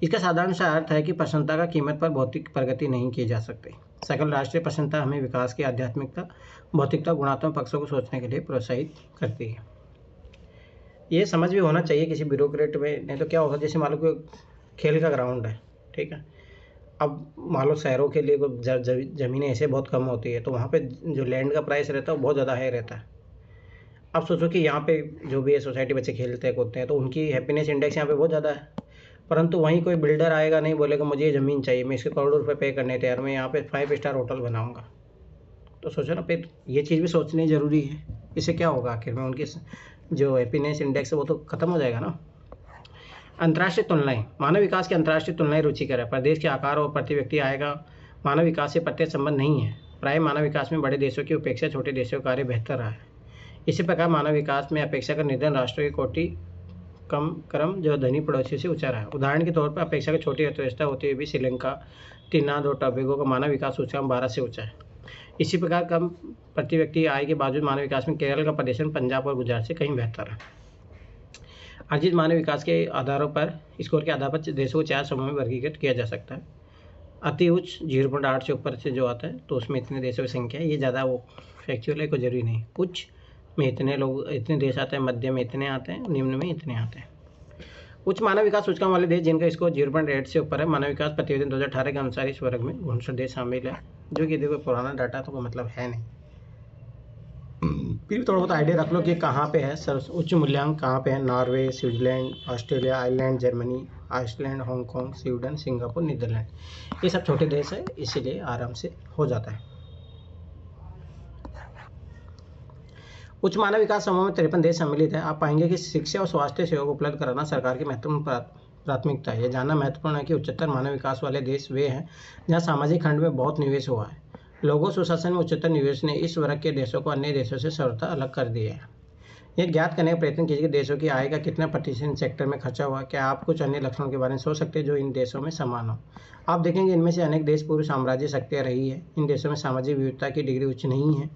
[SPEAKER 2] इसका साधारण सा अर्थ है कि प्रसन्नता का कीमत पर भौतिक प्रगति नहीं की जा सकती। सकल राष्ट्रीय प्रसन्नता हमें विकास की आध्यात्मिकता, भौतिकता, गुणात्मक पक्षों को सोचने के लिए प्रोत्साहित करती है। ये समझ भी होना चाहिए किसी ब्यूरोक्रेट में, नहीं तो क्या होगा, जैसे मान लो कोई खेल का ग्राउंड है, ठीक है, अब मान लो शहरों के लिए ज़मीनें ऐसे बहुत कम होती है, तो वहाँ पे जो लैंड का प्राइस रहता है वो बहुत ज़्यादा हाई रहता है। अब सोचो कि यहाँ पे जो भी है सोसाइटी बच्चे खेलते हैं कूदते हैं, तो उनकी हैप्पीनेस इंडेक्स यहाँ पे बहुत ज़्यादा है, परंतु वहीं कोई बिल्डर आएगा नहीं, बोलेगा मुझे ये ज़मीन चाहिए, मैं इसके करोड़ों रुपये पे करने तैयार, मैं यहाँ पे 5 स्टार होटल बनाऊँगा। तो सोचो ना, फिर ये चीज़ भी सोचनी ज़रूरी है। इससे क्या होगा, आखिर में उनकी जो हैप्पीनेस इंडेक्स है वो तो ख़त्म हो जाएगा ना। अंतर्राष्ट्रीय तुलनाएं, मानव विकास की अंतर्राष्ट्रीय तुलनाएं रुचिकर है। प्रदेश के आकार और प्रति व्यक्ति आएगा मानव विकास से प्रत्यक्ष संबंध नहीं है। प्राय मानव विकास में बड़े देशों की अपेक्षा छोटे देशों का कार्य बेहतर रहा है। इसी प्रकार मानव विकास में अपेक्षा कर निर्धन राष्ट्रों की कोटि कम क्रम जो धनी पड़ोसी से ऊंचा रहा है। उदाहरण के तौर पर अपेक्षा कर छोटी अर्थव्यवस्था होते हुए भी श्रीलंका, त्रिनाद और टोबैगो का मानव विकास सूचकांक 12 से ऊंचा है। इसी प्रकार कम प्रति व्यक्ति आय के बावजूद मानव विकास में केरल का प्रदर्शन पंजाब और गुजरात से कहीं बेहतर है। अर्जित मानव विकास के आधारों पर स्कोर के आधार पर देशों को 4 समूह में वर्गीकृत किया जा सकता है। अति उच्च 0.8 से ऊपर से जो आता है तो उसमें इतने देशों की संख्या है। ये ज़्यादा वो फैक्चुअल है, कोई जरूरी नहीं। उच्च में इतने लोग, इतने देश आते हैं, मध्य में इतने आते हैं, निम्न में इतने आते हैं। उच्च मानव विकास सूचकांक वाले देश जिनका स्कोर 0.8 से ऊपर है, मानव विकास प्रतिवेदन 2018 के अनुसार इस वर्ग में 59 देश शामिल है, जो कि देखो पुराना डाटा तो कोई मतलब है नहीं, फिर भी थोड़ा बहुत आइडिया रख लो कि कहाँ पे है सर उच्च मूल्यांक कहाँ पे है। Norway, Switzerland, Australia, Ireland, Germany, Iceland, Hong Kong, Sweden, Singapore, Netherland, ये सब छोटे देश है, इसीलिए आराम से हो जाता है। उच्च मानव विकास समूह में 53 देश सम्मिलित है। आप पाएंगे कि शिक्षा और स्वास्थ्य सेवा को उपलब्ध कराना सरकार की महत्वपूर्ण प्राथमिकता है। यह जानना महत्वपूर्ण है कि उच्चतर मानव विकास वाले देश वे हैं जहां सामाजिक खंड में बहुत निवेश हुआ है। लोगों सुशासन में उच्चतर निवेश ने इस वर्ग के देशों को अन्य देशों से सर्वथा अलग कर दिया है। यह ज्ञात करने का प्रयत्न कीजिए कि देशों की आय का कितना प्रतिशत सेक्टर में खर्चा हुआ। क्या आप कुछ अन्य लक्षणों के बारे में सोच सकते हैं जो इन देशों में समान हो? आप देखेंगे इनमें से अनेक देश पूर्व साम्राज्य शक्तियाँ रही है। इन देशों में सामाजिक विविधता की डिग्री उच्च नहीं है।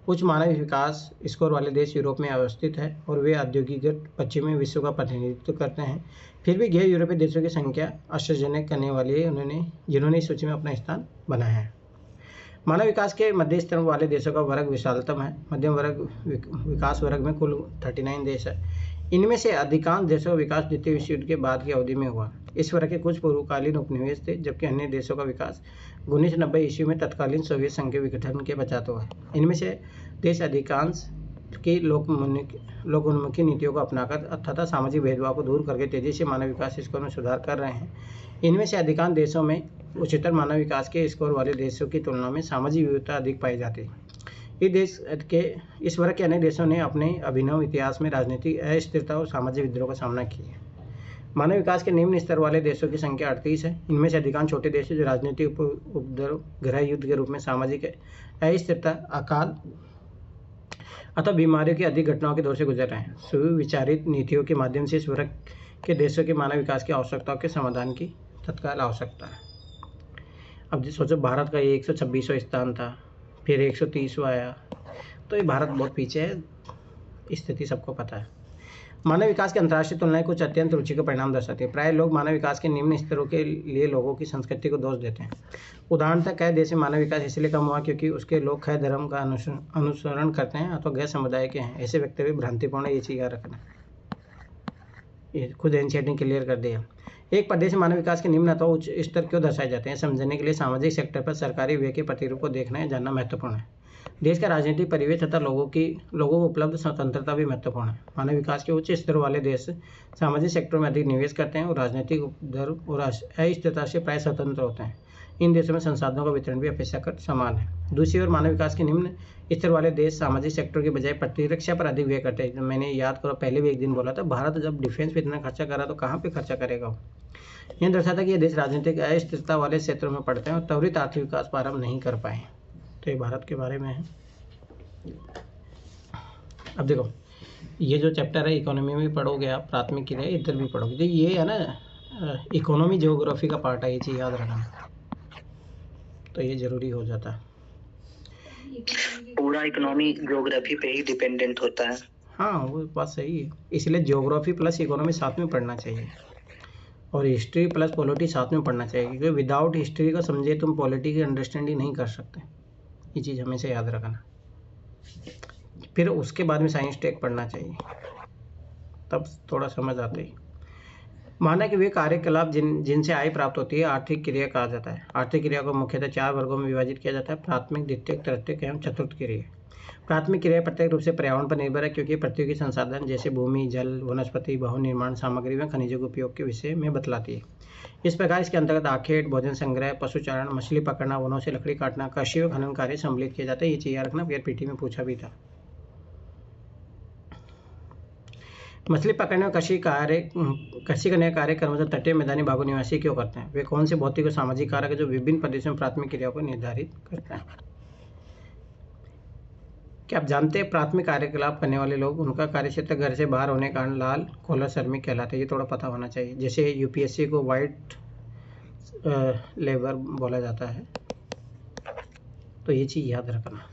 [SPEAKER 2] उच्च मानव विकास स्कोर वाले देश यूरोप में अवस्थित है और वे औद्योगिक पश्चिमी विश्व का प्रतिनिधित्व करते हैं। फिर भी गैर यूरोपीय देशों की संख्या आश्चर्यजनक करने वाली है जिन्होंने इस सूची में अपना स्थान बनाया है। मानव विकास के मध्य स्तर वाले देशों का वर्ग विशालतम है। मध्यम वर्ग विकास वर्ग में कुल 39 देश है। इनमें से अधिकांश देशों का विकास द्वितीय विश्व युद्ध के बाद की अवधि में हुआ। इस वर्ग के कुछ पूर्वकालीन उपनिवेश थे, जबकि अन्य देशों का विकास 1990 ईस्वी में तत्कालीन सोवियत संघ के विघटन के पश्चात हुआ है। इनमें से देश अधिकांश की लोकोन्मुखी नीतियों को अपनाकर तथा सामाजिक भेदभाव को दूर करके तेजी से मानव विकास स्कोर में सुधार कर रहे हैं। इनमें से अधिकांश देशों में उच्चतर मानव विकास के स्कोर वाले देशों की तुलना में सामाजिक विविधता अधिक पाई जाती है। इस वर्ग के अनेक देशों ने अपने अभिनव इतिहास में राजनीतिक अस्थिरता और सामाजिक विद्रोह का सामना किया है। मानव विकास के निम्न स्तर वाले देशों की संख्या 38 है। इनमें से अधिकांश छोटे देश हैं जो राजनीतिक उपद्रव, गृह युद्ध के रूप में सामाजिक अस्थिरता, अकाल अथवा बीमारियों की अधिक घटनाओं के दौर से गुजर रहे हैं। सुविचारित नीतियों के माध्यम से इस वर्ग के देशों के मानव विकास की आवश्यकताओं के समाधान की तत्काल आवश्यकता है। अब सोचो भारत का ये 126वां स्थान था, फिर 130वां आया, तो ये भारत बहुत पीछे है, स्थिति सबको पता है। मानव विकास की अंतर्राष्ट्रीय तुलनाएं कुछ अत्यंत रुचि के परिणाम दर्शाती है। प्राय लोग मानव विकास के निम्न स्तरों के लिए लोगों की संस्कृति को दोष देते हैं। उदाहरणतः कई देश में मानव विकास इसलिए कम हुआ क्योंकि उसके लोग खय धर्म का अनुसरण करते हैं अथवा गैर समुदाय के हैं। ऐसे वक्तव्य भ्रांतिपूर्ण है, ये चीज़ याद रखना। ये खुद एनसीईआरटी ने क्लियर कर दिया। एक प्रदेश में मानव विकास के निम्न अथवा उच्च स्तर क्यों दर्शाए जाते हैं, समझने के लिए सामाजिक सेक्टर पर सरकारी व्यय के प्रतिरूप को देखना है, जानना महत्वपूर्ण है। देश का राजनीतिक परिवेश तथा लोगों को उपलब्ध स्वतंत्रता भी महत्वपूर्ण है। मानव विकास के उच्च स्तर वाले देश सामाजिक सेक्टर में अधिक निवेश करते हैं और राजनीतिक उपद्रव और अस्थिरता से प्राय स्वतंत्र होते हैं। इन देशों में संसाधनों का वितरण भी अपेक्षाकृत समान है। दूसरी ओर मानव विकास के निम्न स्तर वाले देश सामाजिक सेक्टर के बजाय प्रतिरक्षा पर अधिक व्यय करते हैं। मैंने याद करो पहले भी एक दिन बोला था, भारत जब डिफेंस पे इतना खर्चा कर रहा तो कहाँ पे खर्चा करेगा वो। यह दर्शाता है कि ये देश राजनीतिक अस्थिरता वाले क्षेत्रों में पड़ते हैं और त्वरित आर्थिक विकास प्रारंभ नहीं कर पाए। तो ये भारत के बारे में है। अब देखो ये जो चैप्टर है इकोनॉमी में पढ़ोगे आप, प्राथमिक क्रिया इधर भी पढ़ोगे, तो ये है ना इकोनॉमी ज्योग्राफी का पार्ट है, ये चीज़ याद रखना, तो ये जरूरी हो जाता है।
[SPEAKER 3] पूरा इकोनॉमी ज्योग्राफी पे ही डिपेंडेंट होता है।
[SPEAKER 2] हाँ वो बात सही है, इसलिए ज्योग्राफी प्लस इकोनॉमी साथ में पढ़ना चाहिए और हिस्ट्री प्लस पॉलिटी साथ में पढ़ना चाहिए, क्योंकि विदाउट हिस्ट्री को समझे तुम पॉलिटी की अंडरस्टैंडिंग नहीं कर सकते। ये चीज़ हमेशा याद रखना। फिर उसके बाद में साइंस टेक पढ़ना चाहिए, तब थोड़ा समझ आता है। माना कि वे कार्यकलाप जिनसे आय प्राप्त होती है आर्थिक क्रिया कहा जाता है। आर्थिक क्रिया को मुख्यतः 4 वर्गों में विभाजित किया जाता है: प्राथमिक, द्वितीयक, तृतीयक एवं चतुर्थ क्रिया। प्राथमिक क्रिया प्रत्येक रूप से पर्यावरण पर निर्भर है, क्योंकि पृथ्वी के संसाधन जैसे भूमि, जल, वनस्पति, बहु निर्माण सामग्री व खनिजों के उपयोग के विषय में बतलाती है। इस प्रकार इसके अंतर्गत आखेट, भोजन संग्रह, पशुचारण, मछली पकड़ना, वनों से लकड़ी काटना, कृषि व खनन कार्य सम्मिलित किया जाता है। ये चीज़ रखना, फिर पीटी में पूछा भी था। मछली पकड़ने और कृषि करने का कार्य क्रमशः तटीय मैदानी भागों निवासी क्यों करते हैं? वे कौन से भौतिक और सामाजिक कारक है जो विभिन्न प्रदेशों में प्राथमिक क्रियाओं को निर्धारित करते हैं? क्या आप जानते हैं प्राथमिक कार्यकलाप करने वाले लोग, उनका कार्यक्षेत्र घर से बाहर होने के कारण लाल कॉलर श्रमिक कहलाते हैं? ये थोड़ा पता होना चाहिए। जैसे यूपीएससी को वाइट लेबर बोला जाता है, तो ये चीज़ याद रखना।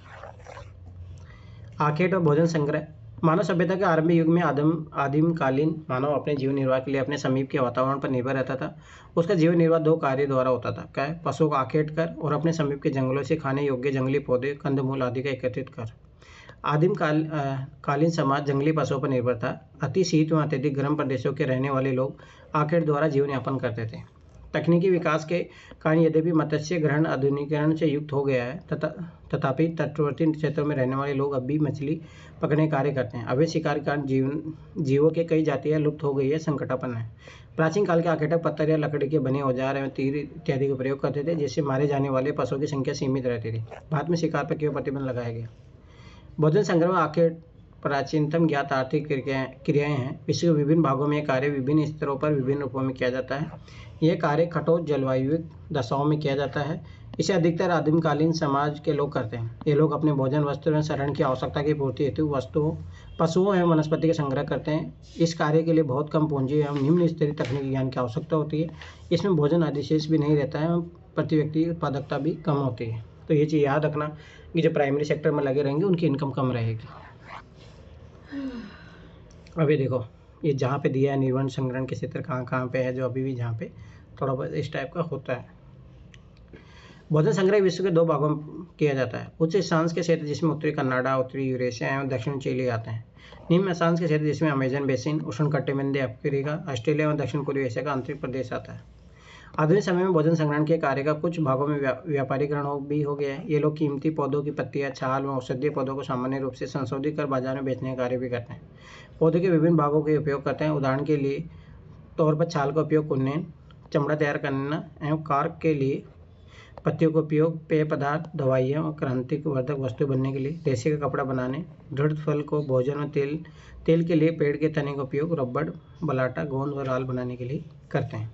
[SPEAKER 2] आखेट और भोजन संग्रह। मानव सभ्यता के आरंभिक युग में आदिमकालीन मानव अपने जीवन निर्वाह के लिए अपने समीप के वातावरण पर निर्भर रहता था। उसका जीवन निर्वाह 2 कार्य द्वारा होता था। क्या है? पशुओं को आखेट कर और अपने समीप के जंगलों से खाने योग्य जंगली पौधे, कंदमूल आदि का एकत्रित कर। कालीन समाज जंगली पशुओं पर निर्भर था। अति शीत व अत्यधिक गर्म प्रदेशों के रहने वाले लोग आखेट द्वारा जीवन यापन करते थे। तकनीकी विकास के कारण यद्यपि मत्स्य ग्रहण आधुनिकीकरण से युक्त हो गया है तथापि तटवर्ती क्षेत्रों में रहने वाले लोग अब भी मछली पकड़ने कार्य करते हैं। अवैध शिकार के कारण जीवों के कई जातियां लुप्त हो गई है, संकटापन्न है। प्राचीन काल के आखेटक पत्थर या लकड़ी के बने औजार एवं तीर इत्यादि का प्रयोग करते थे, जिससे मारे जाने वाले पशुओं की संख्या सीमित रहती थी। बाद में शिकार पर केवल प्रतिबंध लगाया गया। भोजन संग्रह आखेट प्राचीनतम ज्ञात आर्थिक क्रियाएं हैं। विश्व के विभिन्न भागों में यह कार्य विभिन्न स्तरों पर विभिन्न रूपों में किया जाता है। यह कार्य कठोर जलवायु दशाओं में किया जाता है। इसे अधिकतर आदिमकालीन समाज के लोग करते हैं। ये लोग अपने भोजन, वस्त्र एवं शरण की आवश्यकता की पूर्ति हेतु पशुओं एवं वनस्पति का संग्रह करते हैं। इस कार्य के लिए बहुत कम पूंजी एवं निम्न स्तरीय तकनीकी ज्ञान की आवश्यकता होती है। इसमें भोजन अधिशेष भी नहीं रहता है एवं प्रति व्यक्ति उत्पादकता भी कम होती है। तो ये चीज़ याद रखना कि जो प्राइमरी सेक्टर में लगे रहेंगे उनकी इनकम कम रहेगी। अभी देखो ये जहाँ पे दिया है निर्वहन संग्रहण के क्षेत्र कहाँ पे है, जो अभी भी जहाँ पे थोड़ा बहुत इस टाइप का होता है। भोजन संग्रह विश्व के 2 भागों में किया जाता है। उच्च अक्षांश के क्षेत्र जिसमें उत्तरी कनाडा, उत्तरी यूरेशिया एवं दक्षिण चिली आते हैं। निम्न अक्षांश के क्षेत्र जिसमें अमेजन बेसिन, उष्णकटिबंधीय अफ्रीका, ऑस्ट्रेलिया एवं दक्षिण पूर्वी एशिया का आंतरिक प्रदेश आता है। आधुनिक समय में भोजन संग्रहण के कार्य का कुछ भागों में व्यापारीकरण भी हो गया है। ये लोग कीमती पौधों की पत्तियां, छाल व औषधीय पौधों को सामान्य रूप से संशोधित कर बाजार में बेचने का कार्य भी करते हैं। पौधे के विभिन्न भागों के उपयोग करते हैं। उदाहरण के लिए तौर पर छाल का उपयोग उन्नयन, चमड़ा तैयार करना एवं कार्क के लिए, पत्तियों का उपयोग पेय पदार्थ, दवाइयाँ और क्रांतिवर्धक वस्तु बनने के लिए, रेशे का कपड़ा बनाने, दृढ़ फल को भोजन में तेल के लिए, पेड़ के तने का उपयोग रबड़, बलाटा, गोंद व राल बनाने के लिए करते हैं।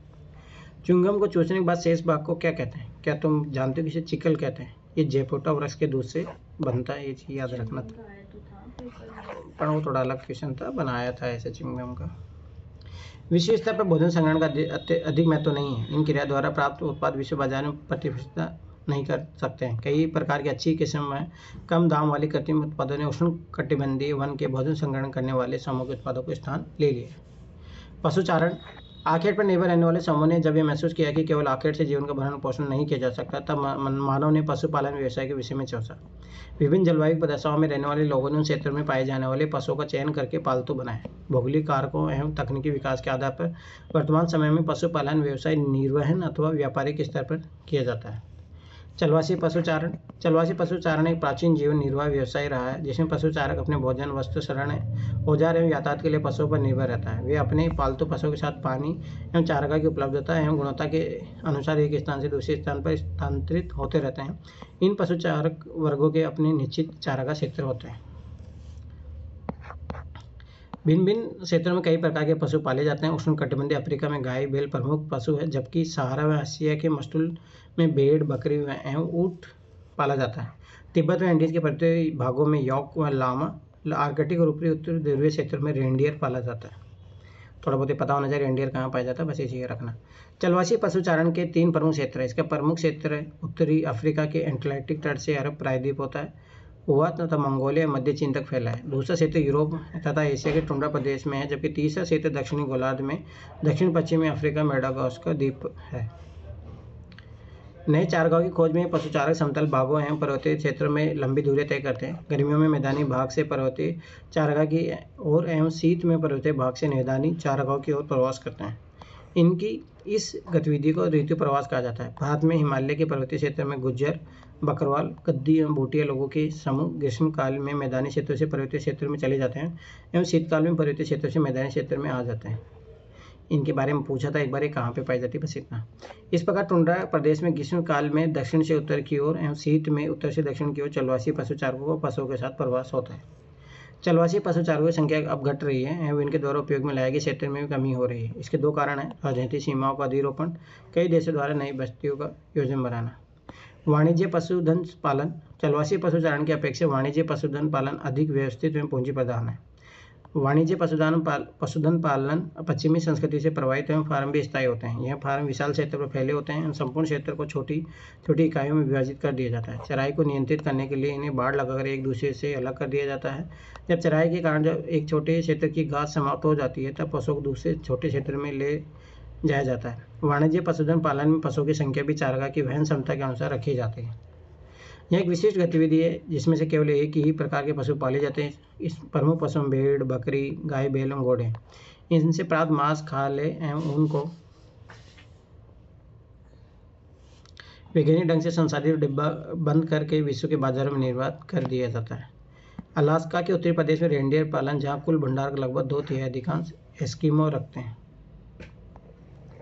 [SPEAKER 2] च्युइंगम को चूसने के बाद शेष भाग को क्या कहते हैं? क्या तुम जानते हो किसे चिकल कहते हैं? ये जेपोटा वृक्ष के दूध से बनता है, ये चीज़ याद रखना था। पर वो थोड़ा अलग क्वेश्चन था, बनाया था ऐसे च्युइंगम का। विश्व स्तर पर भोजन संग्रहण का अधिक महत्व नहीं है। इन क्रिया द्वारा प्राप्त उत्पाद विश्व बाजार में प्रतिस्पर्धा नहीं कर सकते हैं। कई प्रकार की अच्छी किस्म में कम दाम वाली कृत्रिम उत्पादों ने उष्णकटिबंधीय वन के भोजन संग्रहण करने वाले समूह के उत्पादों को स्थान ले लिया। पशुचारण। आखेट पर निर्भर रहने वाले समूह ने जब यह महसूस किया कि केवल आखेट से जीवन का भरण पोषण नहीं किया जा सकता, तब मानव ने पशुपालन व्यवसाय के विषय में सोचा। विभिन्न जलवायु दशाओं में रहने वाले लोगों ने उन क्षेत्रों में पाए जाने वाले पशुओं का चयन करके पालतू बनाए। भौगोलिक कारकों एवं तकनीकी विकास के आधार पर वर्तमान समय में पशुपालन व्यवसाय निर्वहन अथवा व्यापारिक स्तर पर किया जाता है। चलवासी पशुचारण। चलवासी पशुचारण एक प्राचीन जीवन निर्वाह व्यवसाय रहा है, जिसमें पशुचारक अपने भोजन, वस्त्र, शरण, औजार एवं यातायात के लिए पशुओं पर निर्भर रहता है। वे अपने पालतू पशुओं के साथ पानी एवं चारागाह की उपलब्धता एवं गुणवत्ता के अनुसार एक स्थान से दूसरे स्थान पर स्थानांतरित होते रहते हैं। इन पशुचारक वर्गों के अपने निश्चित चारागाह क्षेत्र होते हैं। भिन्न भिन्न क्षेत्रों में कई प्रकार के पशु पाले जाते हैं। उष्णकटिबंधीय अफ्रीका में गाय, बैल प्रमुख पशु है, जबकि सहारा व एशिया के मस्टूल में भेड़, बकरी एवं ऊँट पाला जाता है। तिब्बत व इंडीज के पर्वतीय भागों में यॉक व लामा, आर्कटिक और ऊपरी उत्तर ध्रुवीय क्षेत्रों में रेंडियर पाला जाता है। थोड़ा बहुत पता होना चाहिए रेंडियर कहाँ पाया जाता है, बस इसी रखना। चलवासी पशुचारण के 3 प्रमुख क्षेत्र है। इसका प्रमुख क्षेत्र है उत्तरी अफ्रीका के एटलांटिक तट से अरब प्रायद्वीप होता है, हुआ तथा मंगोलिया मध्य चीन तक फैला है। दूसरा क्षेत्र यूरोप तथा एशिया के टुंड्रा प्रदेश में है, जबकि तीसरा क्षेत्र दक्षिणी गोलार्ध में दक्षिण पश्चिमी अफ्रीका, मेडागास्कर द्वीप है। नए चारागाहों की खोज में पशुचारक समतल भागों एवं पर्वतीय क्षेत्रों में लंबी दूरियां तय करते हैं। गर्मियों में मैदानी भाग से पर्वतीय चारागाह की ओर एवं शीत में पर्वतीय भाग से मैदानी चारागाहों की ओर प्रवास करते हैं। इनकी इस गतिविधि को ऋतु प्रवास कहा जाता है। भारत में हिमालय के पर्वतीय क्षेत्र में गुज्जर, बकरवाल, गद्दी एवं भूटिया लोगों के समूह ग्रीष्मकाल में मैदानी क्षेत्रों से पर्वतीय क्षेत्रों में चले जाते हैं एवं शीतकाल में पर्वतीय क्षेत्रों से मैदानी क्षेत्र में आ जाते हैं। इनके बारे में पूछा था एक बार, कहाँ पे पाई जाती है, बस इतना। इस प्रकार टुंड्रा प्रदेश में ग्रीष्मकाल में दक्षिण से उत्तर की ओर एवं शीत में उत्तर से दक्षिण की ओर चलवासी पशुचारकों को पशुओं के साथ प्रवास होता है। चलवासी पशुचारकों की संख्या अब घट रही है एवं इनके द्वारा उपयोग में लाए गए क्षेत्र में भी कमी हो रही है। इसके 2 कारण हैं: राजनीतिक सीमाओं का अधिरोपण, कई देशों द्वारा नई बस्तियों का योजना बनाना। वाणिज्य पशुधन पालन। चलवासी पशुचारण की अपेक्षा वाणिज्य पशुधन पालन अधिक व्यवस्थित एवं पूंजी प्रधान है। वाणिज्य पशुधन पालन पश्चिमी संस्कृति से प्रभावित एवं फार्म भी स्थायी होते हैं। यह फार्म विशाल क्षेत्र पर फैले होते हैं। संपूर्ण क्षेत्र को छोटी छोटी इकाइयों में विभाजित कर दिया जाता है। चराई को नियंत्रित करने के लिए इन्हें बाड़ लगाकर एक दूसरे से अलग कर दिया जाता है। जब चराई के कारण जब एक छोटे क्षेत्र की घास समाप्त हो जाती है, तब पशुओं को दूसरे छोटे क्षेत्र में ले जाया जाता है। वाणिज्य पशुधन पालन में पशुओं की संख्या भी चारागाह की वहन क्षमता के अनुसार रखी जाती है। यह एक विशिष्ट गतिविधि है जिसमें से केवल एक ही प्रकार के पशु पाले जाते हैं। इस प्रमुख पशु भेड़, बकरी, गाय, बैल और घोड़े। इनसे प्राप्त मांस, खाल एवं ऊन को वैज्ञानिक ढंग से संसाधित डिब्बा बंद करके विश्व के बाजारों में निर्यात कर दिया जाता है। अलास्का के उत्तरी प्रदेश में रेंडियर पालन, जहाँ कुल भंडार का लगभग 2/3 अधिकांश एस्किमो रखते हैं।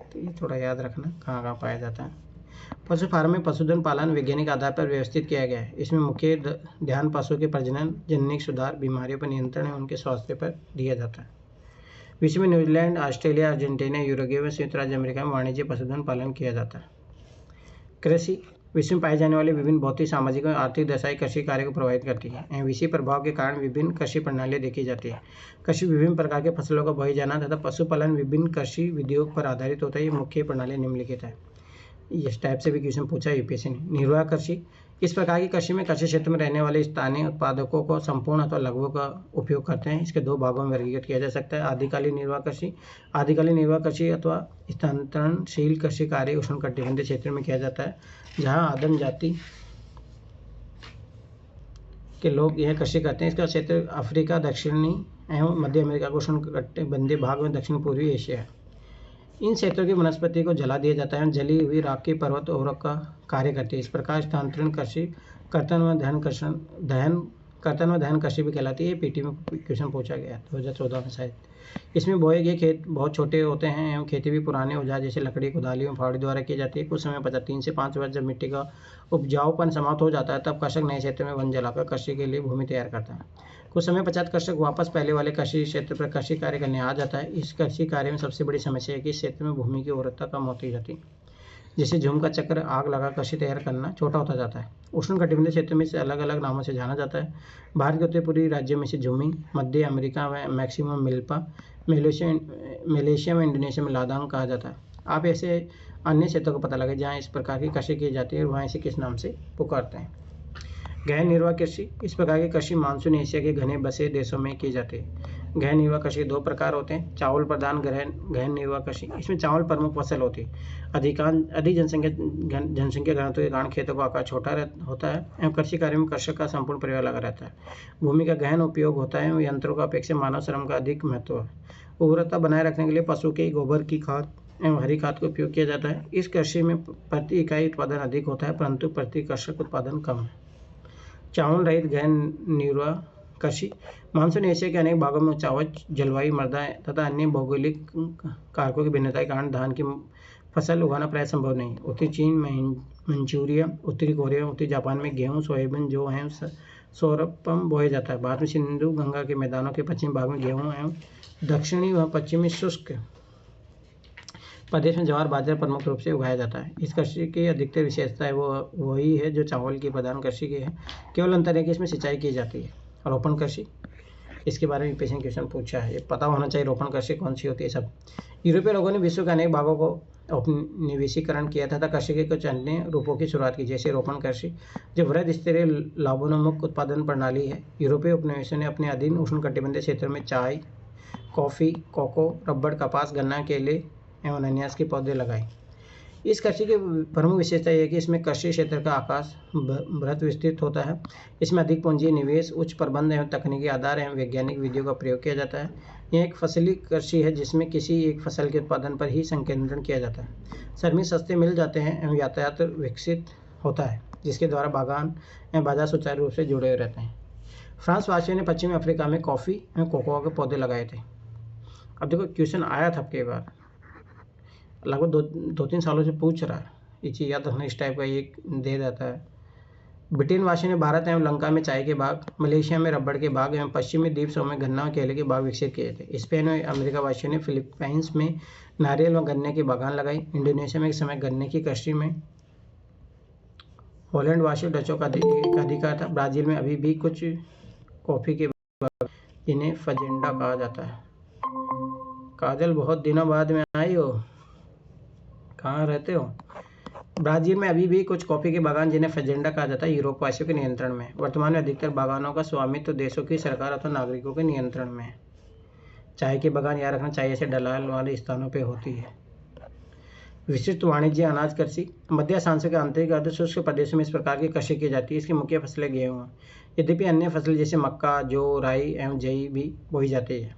[SPEAKER 2] तो ये थोड़ा याद रखना कहाँ कहाँ पाया जाता है। पशु फार्म में पशुधन पालन वैज्ञानिक आधार पर व्यवस्थित किया गया है। इसमें मुख्य ध्यान पशु के प्रजनन, जननिक सुधार, बीमारियों पर नियंत्रण और उनके स्वास्थ्य पर दिया जाता है। विश्व में न्यूजीलैंड, ऑस्ट्रेलिया, अर्जेंटीना, यूरुग्वे व संयुक्त राज्य अमेरिका में वाणिज्य पशुधन पालन किया जाता है। कृषि विश्व में पाए जाने वाले विभिन्न भौतिक, सामाजिक और आर्थिक दशाएं कृषि कार्य को प्रभावित करती है एवं इसी प्रभाव के कारण विभिन्न कृषि प्रणालियां देखी जाती है। कृषि विभिन्न प्रकार के फसलों का बोया जाना तथा पशुपालन विभिन्न कृषि विधियों पर आधारित होता है। ये मुख्य प्रणाली निम्नलिखित है। इस टाइप से भी क्वेश्चन पूछा है यूपीएससी ने। निर्वाह कृषि, इस प्रकार की कृषि में कृषि क्षेत्र में रहने वाले स्थानीय उत्पादकों को संपूर्ण अथवा लघु का उपयोग करते हैं। इसके 2 भागों में वर्गीकृत किया जा सकता है। आदिकालीन निर्वाह कृषि, आदिकालीन निर्वाह कृषि अथवा स्थानांतरणशील कृषि कार्य उष्णकटिबंधीय क्षेत्र में किया जाता है, जहाँ आदिम जाति के लोग यह कृषि करते हैं। इसका क्षेत्र अफ्रीका, दक्षिणी एवं मध्य अमेरिका को उष्णकटिबंधीय भाग में दक्षिण पूर्वी एशिया है। इन क्षेत्रों की वनस्पति को जला दिया जाता है। जली हुई राख की पर्वत उर्वरक का कार्य करती है। इस प्रकार स्थानांतरण कृषि कर्तन व दहन कृषि भी कहलाती है। पीटी में क्वेश्चन पूछा गया 2014 में शायद। इसमें बोए गए खेत बहुत छोटे होते हैं एवं खेती भी पुराने औजार जैसे लकड़ी, कुदाली एवं फावड़ी द्वारा की जाती है। कुछ समय पश्चात 3 से 5 वर्ष जब मिट्टी का उपजाऊपन समाप्त हो जाता है, तब कृषक नए क्षेत्र में वन जलाकर कृषि के लिए भूमि तैयार करता है। कुछ समय पश्चात कृषक वापस पहले वाले कृषि क्षेत्र पर कृषि कार्य करने आ जाता है। इस कृषि कार्य में सबसे बड़ी समस्या है कि इस क्षेत्र में भूमि की उर्वरता कम होती जाती है, जिससे झूम का चक्र आग लगा कृषि तैयार करना छोटा होता जाता है। उष्णकटिबंधीय क्षेत्र में इसे अलग अलग नामों से जाना जाता है। भारत के उत्तरी पूर्वी राज्यों में से झूमिंग, मध्य अमेरिका में मैक्सिमम मिल्पा, मलेशिया में इंडोनेशिया में लादांग कहा जाता है। आप ऐसे अन्य क्षेत्रों का पता लगाए जहाँ इस प्रकार की कृषि की जाती है और वहाँ इसे किस नाम से पुकारते हैं। गहन निर्वाह कृषि, इस प्रकार की कृषि मानसून एशिया के घने बसे देशों में की जाती है। गहन निर्वाह कृषि 2 प्रकार होते हैं। चावल प्रधान गहन निर्वाह कृषि, इसमें चावल प्रमुख फसल होती है। अधिक जनसंख्या घनत्व के कारण खेतों का आकार छोटा होता है एवं कृषि कार्य में कृषक का संपूर्ण परिवार लगा रहता है। भूमि का गहन उपयोग होता है एवं यंत्रों का अपेक्षा मानव श्रम का अधिक महत्व है। उर्वरता बनाए रखने के लिए पशु के गोबर की खाद एवं हरी खाद का उपयोग किया जाता है। इस कृषि में प्रति इकाई उत्पादन अधिक होता है, परंतु प्रति कृषक उत्पादन कम है। चावल रहित गहन निर्वाह कृषि, मानसून एशिया के अनेक भागों में उच्च जलवायु, मृदा तथा अन्य भौगोलिक कारकों की भिन्नता के कारण धान की फसल उगाना प्राय संभव नहीं। उत्तरी चीन, मंचूरिया, उत्तरी कोरिया, उत्तरी जापान में गेहूं, सोयाबीन, जौ एवं सोरपम बोया जाता है। भारत में सिंधु गंगा के मैदानों के पश्चिमी भाग में गेहूं एवं दक्षिणी व पश्चिमी शुष्क प्रदेश में ज्वार, बाजरा प्रमुख रूप से उगाया जाता है। इस कृषि की अधिकतर विशेषता है वो वही है जो चावल की प्रधान कृषि की है। केवल अंतर है कि इसमें सिंचाई की जाती है। रोपण कृषि, इसके बारे में पेशेंट क्वेश्चन पूछा है, ये पता होना चाहिए रोपण कृषि कौन सी होती है सब। यूरोपीय लोगों ने विश्व के अनेक भागों को औपनिवेशीकरण किया तथा कृषि के कुछ अन्य रूपों की शुरुआत की, जैसे रोपण कृषि जो वृहद स्तरीय लाभोन्मुख उत्पादन प्रणाली है। यूरोपीय उपनिवेशों ने अपने अधीन उष्णकटिबंधीय क्षेत्रों में चाय, कॉफ़ी, कोको, रबड़, कपास, गन्ना, केले एवं अनानास के पौधे लगाए। इस कृषि की प्रमुख विशेषता यह है कि इसमें कृषि क्षेत्र का आकाश बृहत विस्तृत होता है। इसमें अधिक पूंजी निवेश, उच्च प्रबंध एवं तकनीकी आधार एवं वैज्ञानिक विधियों का प्रयोग किया जाता है। यह एक फसली कृषि है जिसमें किसी एक फसल के उत्पादन पर ही संकेंद्रण किया जाता है। श्रमिक सस्ते मिल जाते हैं एवं यातायात विकसित होता है, जिसके द्वारा बागान एवं बाजार सुचारू रूप से जुड़े रहते हैं। फ्रांस वासियों ने पश्चिमी अफ्रीका में कॉफ़ी एवं कोकोआ के पौधे लगाए थे। अब देखो क्वेश्चन आया था आपके बार, लगभग 2-3 सालों से पूछ रहा है, ये चीज़ याद रखना। इस टाइप का ये दे देता है। ब्रिटेन वासियों ने भारत एवं लंका में चाय के बाग, मलेशिया में रबड़ के बाग एवं पश्चिमी द्वीप समूह में गन्ना और केले के बाग विकसित किए थे। स्पेन और अमेरिका वासियों ने फिलीपींस में नारियल व गन्ने की बागान लगाई। इंडोनेशिया में एक समय गन्ने की कृषि में हॉलैंड वासियों डचों का अधिकार था। ब्राज़ील में अभी भी कुछ कॉफ़ी के बाग, जिन्हें फजेंडा कहा जाता है। काजल बहुत दिनों बाद में आई हो, कहाँ रहते हो? ब्राज़ील में अभी भी कुछ कॉफ़ी के बागान, जिन्हें फजेंडा कहा जाता है, यूरोप वासियों के नियंत्रण में। वर्तमान में अधिकतर बागानों का स्वामित्व देशों की सरकार अथवा नागरिकों के नियंत्रण में है। चाय के बागान याद रखना चाहिए, ऐसे दलाल वाले स्थानों पे होती है। विशिष्ट वाणिज्य अनाज कृषि। मध्य अक्षांश के आंतरिक अर्ध शुष्क प्रदेशों में इस प्रकार की कृषि की जाती है। इसकी मुख्य फसलें गेहूँ हैं, यद्यपि अन्य फसलें जैसे मक्का, जौ, राई एवं जई भी बोई जाती है।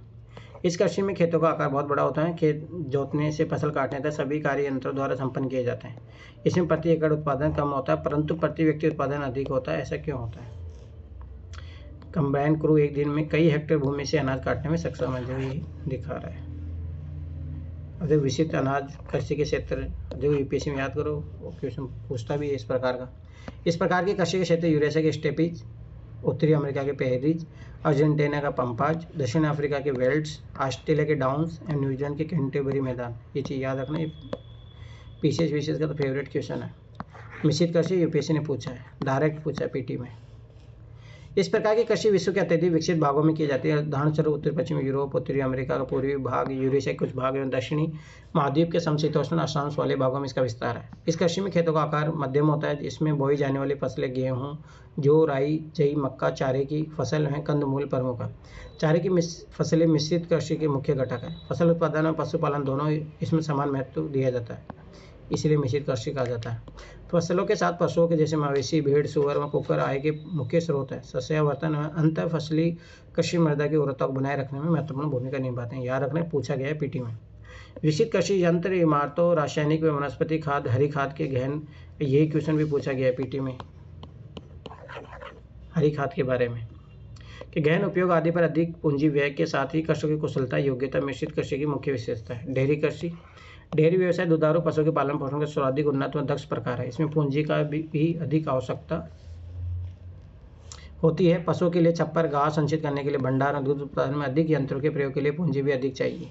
[SPEAKER 2] इस कृषि में खेतों का आकार बहुत बड़ा होता है। खेत जोतने से फसल काटने तक सभी कार्य यंत्रों द्वारा संपन्न किए जाते हैं। इसमें प्रति एकड़ उत्पादन कम होता है, परंतु प्रति व्यक्ति उत्पादन अधिक होता है। ऐसा क्यों होता है? कंबाइन क्रू एक दिन में कई हेक्टेयर भूमि से अनाज काटने में सक्षम है, जो ये दिखा रहा है। अधिक विशिष्ट अनाज कृषि के क्षेत्र जो यूपीएससी में याद करो, वो क्वेश्चन पूछता भी है इस प्रकार का। इस प्रकार की कृषि के क्षेत्र यूरेशिया के स्टेपीज, उत्तरी अमेरिका के पेहरीज, अर्जेंटीना का पंपाज, दक्षिण अफ्रीका के वेल्ड्स, ऑस्ट्रेलिया के डाउन्स एवं न्यूजीलैंड के कैंटरबरी मैदान। ये चीज़ याद रखना, ये पीसीएस का तो फेवरेट क्वेश्चन है। मिश्रित कृषि यूपीएससी ने पूछा है, डायरेक्ट पूछा है पीटी में। इस प्रकार की कृषि विश्व के अत्यधिक विकसित भागों में की जाती है। उदाहरण स्वरूप उत्तर पश्चिमी यूरोप, उत्तरी अमेरिका का पूर्वी भाग, यूरेशिया के कुछ भाग एवं दक्षिणी महाद्वीप के समशीतोष्ण अक्षांश वाले भागों में इसका विस्तार है। इस कृषि में खेतों का आकार मध्यम होता है। इसमें बोई जाने वाली फसलें गेहूँ, जौ, राई, जई, मक्का, चारे की फसल है, कंदमूल प्रमुख है। चारे की फसलें मिश्रित कृषि के मुख्य घटक है। फसल उत्पादन और पशुपालन दोनों इसमें समान महत्व दिया जाता है, इसलिए मिश्रित कृषि कहा जाता है। फसलों के साथ पशुओं के जैसे मवेशी, भेड़, सुअर व कुकर आय के मुख्य स्रोत है। सस्यावर्तन व अंतर फसली कृषि मृदा की उर्वरता को बनाए रखने में महत्वपूर्ण भूमिका निभाते हैं। याद रखना, पूछा गया है पीटी में। विकसित कृषि यंत्र, इमारतों, रासायनिक व वनस्पति खाद, हरी खाद के गहन, यही क्वेश्चन भी पूछा गया है पीटी में, हरी खाद के बारे में, कि गहन उपयोग आदि पर अधिक पूंजी व्यय के साथ ही कृषकों की कुशलता, योग्यता मिश्रित कृषि की मुख्य विशेषता है। डेयरी कृषि, डेयरी व्यवसाय दुधारू पशुओं के पालन पोषण का सर्वाधिक उन्नत व दक्ष प्रकार है। इसमें पूंजी का भी अधिक आवश्यकता होती है। पशुओं के लिए छप्पर, घास संचित करने के लिए भंडार और दूध उत्पादन में अधिक यंत्रों के प्रयोग के लिए पूंजी भी अधिक चाहिए।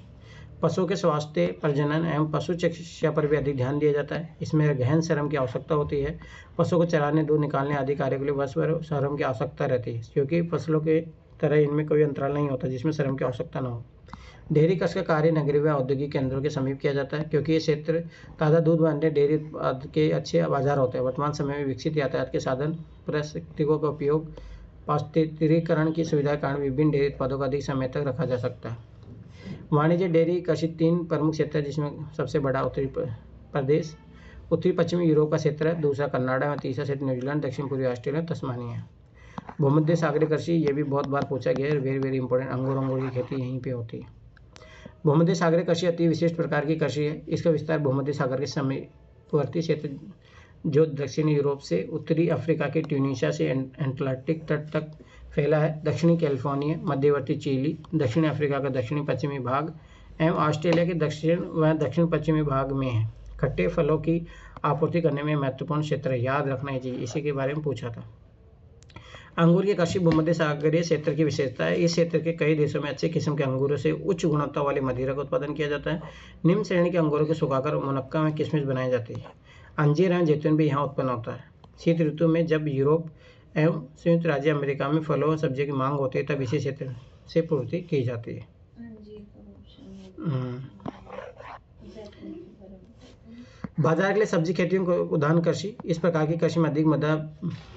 [SPEAKER 2] पशुओं के स्वास्थ्य, प्रजनन एवं पशु चिकित्सा पर भी अधिक ध्यान दिया जाता है। इसमें गहन श्रम की आवश्यकता होती है। पशुओं को चराने, दूध निकालने आदि कार्य के लिए वर्ष भर श्रम की आवश्यकता रहती है, क्योंकि फसलों के तरह इनमें कोई अंतराल नहीं होता जिसमें श्रम की आवश्यकता न हो। डेयरी कृषि का कार्य नगरीय व औद्योगिक केंद्रों के समीप किया जाता है, क्योंकि ये क्षेत्र ताज़ा दूध व अन्य डेयरी उत्पाद के अच्छे बाजार होते हैं। वर्तमान समय में विकसित यातायात के साधन, पारिस्थितिकों का उपयोग, पाश्चुरीकरण की सुविधा के कारण विभिन्न डेयरी उत्पादों को अधिक समय तक रखा जा सकता है। वाणिज्य डेयरी कृषि 3 प्रमुख क्षेत्र है, जिसमें सबसे बड़ा उत्तरी प्रदेश, उत्तरी पश्चिमी यूरोप का क्षेत्र है, दूसरा कनाडा और तीसरा क्षेत्र न्यूजीलैंड, दक्षिण पूर्वी ऑस्ट्रेलिया, तस्मानिया है। भूमध्य सागरीय कृषि, ये भी बहुत बार पूछा गया है, वेरी इंपॉर्टेंट। अंगूर की खेती यहीं पे होती है। भूमध्य सागरीय कृषि अति विशिष्ट प्रकार की कृषि है। इसका विस्तार भूमध्य सागर के समीपवर्ती क्षेत्र, जो दक्षिणी यूरोप से उत्तरी अफ्रीका के ट्यूनीशिया से एटलांटिक तट तक फैला है, दक्षिणी कैलिफोर्निया, मध्यवर्ती चिली, दक्षिण अफ्रीका का दक्षिणी पश्चिमी भाग एवं ऑस्ट्रेलिया के दक्षिण व दक्षिण पश्चिमी भाग में है। खट्टे फलों की आपूर्ति करने में महत्वपूर्ण क्षेत्र है। याद रखना चाहिए, इसी के बारे में पूछा था। अंगूर की कृषि भूमध्य सागरीय क्षेत्र की विशेषता है। इस क्षेत्र के कई देशों में अच्छे किस्म के अंगूरों से उच्च गुणवत्ता वाली मदिरा का उत्पादन किया जाता है। निम्न श्रेणी के अंगूरों को सुखाकर मुनक्का में किशमिश बनाई जाती है। अंजीर एवं जैतून भी यहाँ उत्पन्न होता है। शीत ऋतु में जब यूरोप एवं संयुक्त राज्य अमेरिका में फलों और सब्जियों की मांग होती है, तब इसी क्षेत्र से पूर्ति की जाती है। बाजार के लिए सब्जी खेतियों को उद्यान कृषि, इस प्रकार की कृषि में अधिक मददा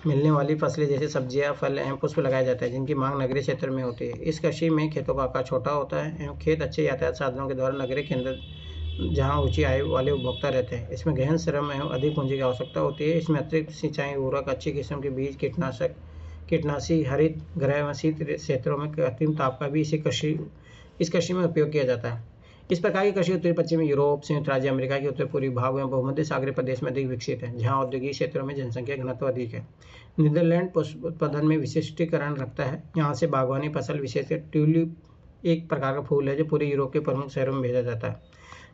[SPEAKER 2] मिलने वाली फसलें जैसे सब्जियां, फल एवं पुष्प लगाए जाते हैं, जिनकी मांग नगरीय क्षेत्र में होती है। इस कृषि में खेतों का आकार छोटा होता है एवं खेत अच्छे यातायात साधनों के द्वारा नगरीय केंद्र जहां ऊंची आय वाले उपभोक्ता रहते हैं। इसमें गहन श्रम एवं अधिक पूंजी की आवश्यकता होती है। इसमें अतिरिक्त सिंचाई, उर्वरक, अच्छी किस्म के बीज, कीटनाशी, हरित गृह व शीत क्षेत्रों में कृत्रिम ताप का भी इस कृषि में उपयोग किया जाता है। इस प्रकार की कृषि उत्तरी पश्चिमी यूरोप, संयुक्त राज्य अमेरिका के उत्तर पूर्वी भाग एवं भूमध्य सागरीय प्रदेश में अधिक विकसित है, जहां औद्योगिक क्षेत्रों में जनसंख्या घनत्व अधिक है। नीदरलैंड पुष्प उत्पादन में विशिष्टीकरण रखता है। यहाँ से बागवानी फसल, विशेषकर ट्यूलिप एक प्रकार का फूल है, जो पूरे यूरोप के प्रमुख शहरों में भेजा जाता है।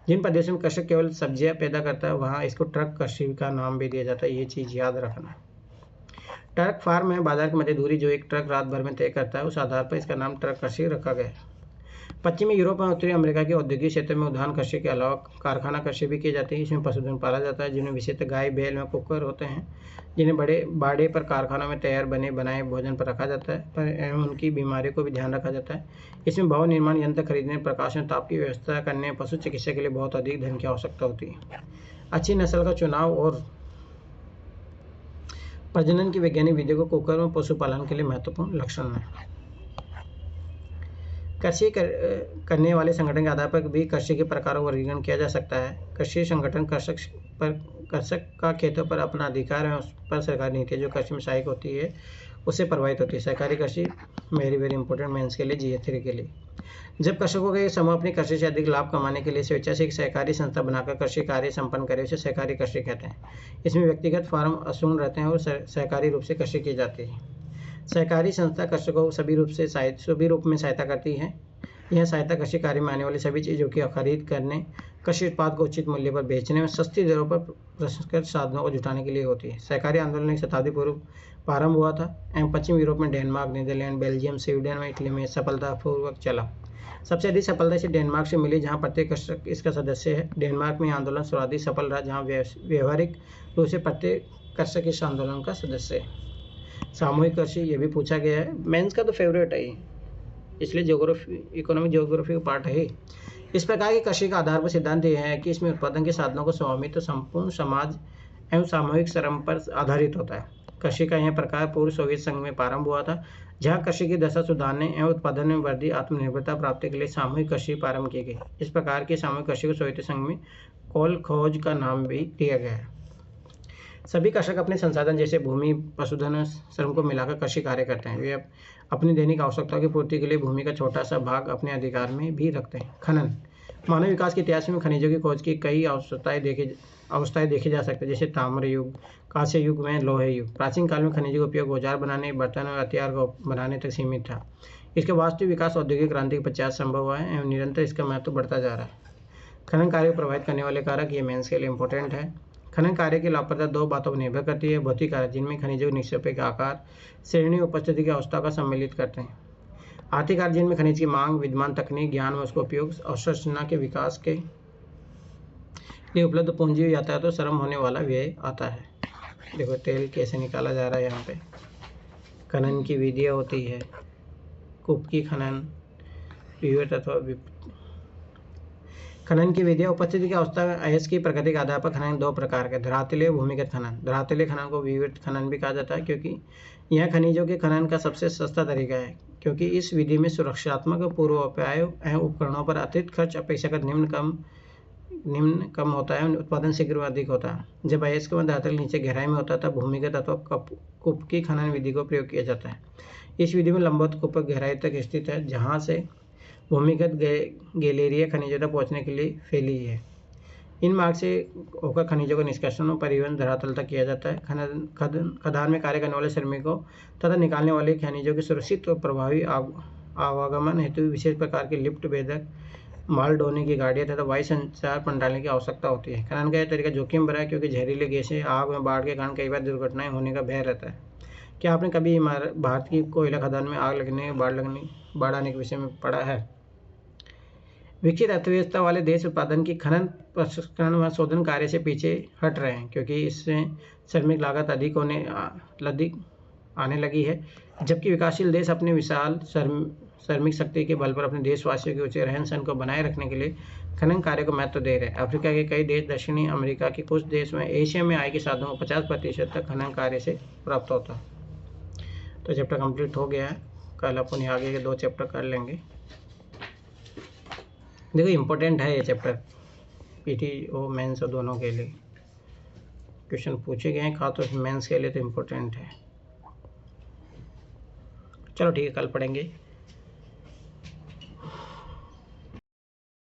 [SPEAKER 2] जिन प्रदेशों में कृषक केवल सब्जियां पैदा करता है, वहाँ इसको ट्रक कृषि का नाम भी दिया जाता है। ये चीज़ याद रखना। ट्रक फार्म है बाजार की मध्य दूरी जो एक ट्रक रात भर में तय करता है, उस आधार पर इसका नाम ट्रक कृषि रखा गया है। पश्चिमी यूरोप और उत्तरी अमेरिका के औद्योगिक क्षेत्र में उद्यान कृषि के अलावा कारखाना कृषि भी की जाती है। इसमें पशुधन पाला जाता है, जिनमें विशेषतः गाय, बैल में कुकर होते हैं, जिन्हें बड़े बाड़े पर कारखानों में तैयार बने बनाए भोजन पर रखा जाता है एवं उनकी बीमारी को भी ध्यान रखा जाता है। इसमें भवन निर्माण यंत्र खरीदने, प्रकाशन, ताप की व्यवस्था करने, पशु चिकित्सा के लिए बहुत अधिक धन की आवश्यकता होती है। अच्छी नस्ल का चुनाव और प्रजनन की वैज्ञानिक विधियों को कुकर में पशुपालन के लिए महत्वपूर्ण लक्षण है। करने वाले संगठन के आधार पर भी कृषि के प्रकारों का वर्गीकरण किया जा सकता है। कृषि संगठन कृषक का खेतों पर अपना अधिकार है, उस पर सरकारी नीति जो कृषि में सहायक होती है उससे प्रभावित होती है। सहकारी कृषि वेरी इंपॉर्टेंट मेंस के लिए, GS3 के लिए। जब कृषकों के समूह अपनी कृषि से अधिक लाभ कमाने के लिए स्वेच्छा से एक सहकारी संस्था बनाकर कृषि कार्य संपन्न करे, उसे सहकारी कृषि कहते हैं। इसमें व्यक्तिगत फार्म असूल रहते हैं और सहकारी रूप से कृषि की जाती है। सहकारी संस्था कृषकों को सभी रूप में सहायता करती है। यह सहायता कृषि कार्य में आने वाली सभी चीज़ों की खरीद करने, कृषि उत्पाद को उचित मूल्य पर बेचने में सस्ती दरों पर प्रसंस्कृत साधनों को जुटाने के लिए होती है। सहकारी आंदोलन एक शताब्दी पूर्व प्रारंभ हुआ था एवं पश्चिम यूरोप में डेनमार्क, नीदरलैंड, बेल्जियम, स्वीडन और इटली में सफलतापूर्वक चला। सबसे अधिक सफलता इसे डेनमार्क से मिली, जहां प्रत्येक कृषक इसका सदस्य है। डेनमार्क में आंदोलन सर्वाधिक सफल रहा, जहां व्यवहारिक रूप से प्रत्येक कृषक इस आंदोलन का सदस्य है। सामूहिक कृषि ये भी पूछा गया है, मेंस का तो फेवरेट है, इसलिए इकोनॉमिक ज्योग्राफी का पार्ट है। इस प्रकार की कृषि का आधारभूत सिद्धांत यह है कि इसमें उत्पादन के साधनों को स्वामित्व संपूर्ण समाज एवं सामूहिक श्रम पर आधारित होता है। कृषि का यह प्रकार पूर्व सोवियत संघ में प्रारंभ हुआ था, जहां कृषि की दशा सुधारने एवं उत्पादन में वृद्धि, आत्मनिर्भरता प्राप्ति के लिए सामूहिक कृषि प्रारंभ की गई। इस प्रकार की सामूहिक कृषि को सोवियत संघ में कोलखोज का नाम भी दिया गया है। सभी कृषक अपने संसाधन जैसे भूमि, पशुधन और श्रम को मिलाकर कृषि कार्य करते हैं। वे अपनी दैनिक आवश्यकताओं की पूर्ति के लिए भूमि का छोटा सा भाग अपने अधिकार में भी रखते हैं। खनन, मानव विकास के इतिहास में खनिजों की खोज की कई अवस्थाएं देखी जा सकती है, जैसे ताम्र युग, कांस्य युग में लोहे युग। प्राचीन काल में खनिजों का उपयोग औजार बनाने, बर्तन और हथियार को बनाने तक सीमित था। इसके वास्तविक विकास औद्योगिक क्रांति के पश्चात संभव हुआ है एवं निरंतर इसका महत्व बढ़ता जा रहा है। खनन कार्य को प्रभावित करने वाले कारक, ये मेंस के लिए इंपॉर्टेंट है। खनन कार्य की लाभप्रदता दो बातों पर निर्भर करती है। भौतिक कारक, जिनमें खनिजों के निक्षेपों के आकार, श्रेणी, उपस्थिति की अवस्था का सम्मिलित करते हैं। आर्थिक कारक, जिनमें खनिज की मांग, विद्यमान तकनीक, ज्ञान व उसका उपयोग अवसंरचना के विकास के लिए उपलब्ध पूंजी, यातायात तो श्रम होने वाला व्यय आता है। देखो तेल कैसे निकाला जा रहा है यहाँ पे। खनन की विधियाँ होती है, कुपकी खनन, विवट अथवा खनन की विधियाँ। उपस्थिति की अवस्था अयस्क की प्रकृति के आधार पर खनन दो प्रकार के, धरातलीय और भूमिगत खनन। धरातलीय खनन को विवट खनन भी कहा जाता है, क्योंकि यह खनिजों के खनन का सबसे सस्ता तरीका है, क्योंकि इस विधि में सुरक्षात्मक पूर्वापायों एवं उपकरणों पर अतिरिक्त खर्च अपेक्षाकृत निम्न कम होता है, उत्पादन शीघ्र व अधिक होता है। जब अयस्क व धरातल नीचे गहराई में होता है तब भूमिगत अथवा कुपकी खनन विधि को प्रयोग किया जाता है। इस विधि में लंबवत कुपक गहराई तक स्थित है, जहाँ से भूमिगत गैलेरिया खनिजों तक पहुँचने के लिए फैली है। इन मार्ग से होकर खनिजों का निष्कर्षण और परिवहन धरातल तक किया जाता है। खदान में कार्य करने वाले श्रमिकों तथा निकालने वाले खनिजों के सुरक्षित और प्रभावी आवागमन हेतु विशेष प्रकार के लिफ्ट, भेदक, माल ढोने की गाड़ियाँ तथा वायु संचार प्रणाली की आवश्यकता होती है। खनन का यह तरीका जोखिम भरा है, क्योंकि जहरीले गैसें, आग में बाढ़ के कारण कई बार दुर्घटनाएं होने का भय रहता है। क्या आपने कभी भारत की कोयला खदान में आग लगने, बाढ़ आने के विषय में पढ़ा है? विकसित अर्थव्यवस्था वाले देश उत्पादन की खनन, प्रसंस्करण व शोधन कार्य से पीछे हट रहे हैं, क्योंकि इससे श्रमिक लागत अधिक आने लगी है, जबकि विकासशील देश अपने विशाल श्रमिक शक्ति के बल पर अपने देशवासियों के ऊंचे रहन सहन को बनाए रखने के लिए खनन कार्य को महत्व दे रहे हैं। अफ्रीका के कई देश, दक्षिणी अमेरिका के कुछ देश में, एशिया में आय के साधनों को 50% तक खनन कार्य से प्राप्त होता है। तो चैप्टर कंप्लीट हो गया है। कल अपन आगे के 2 चैप्टर कर लेंगे। देखो इम्पोर्टेंट है ये चैप्टर, पीटी और मेंस और दोनों के लिए क्वेश्चन पूछे गए हैं, खासतौर से मेंस के लिए तो इम्पोर्टेंट है। चलो ठीक है, कल पढ़ेंगे।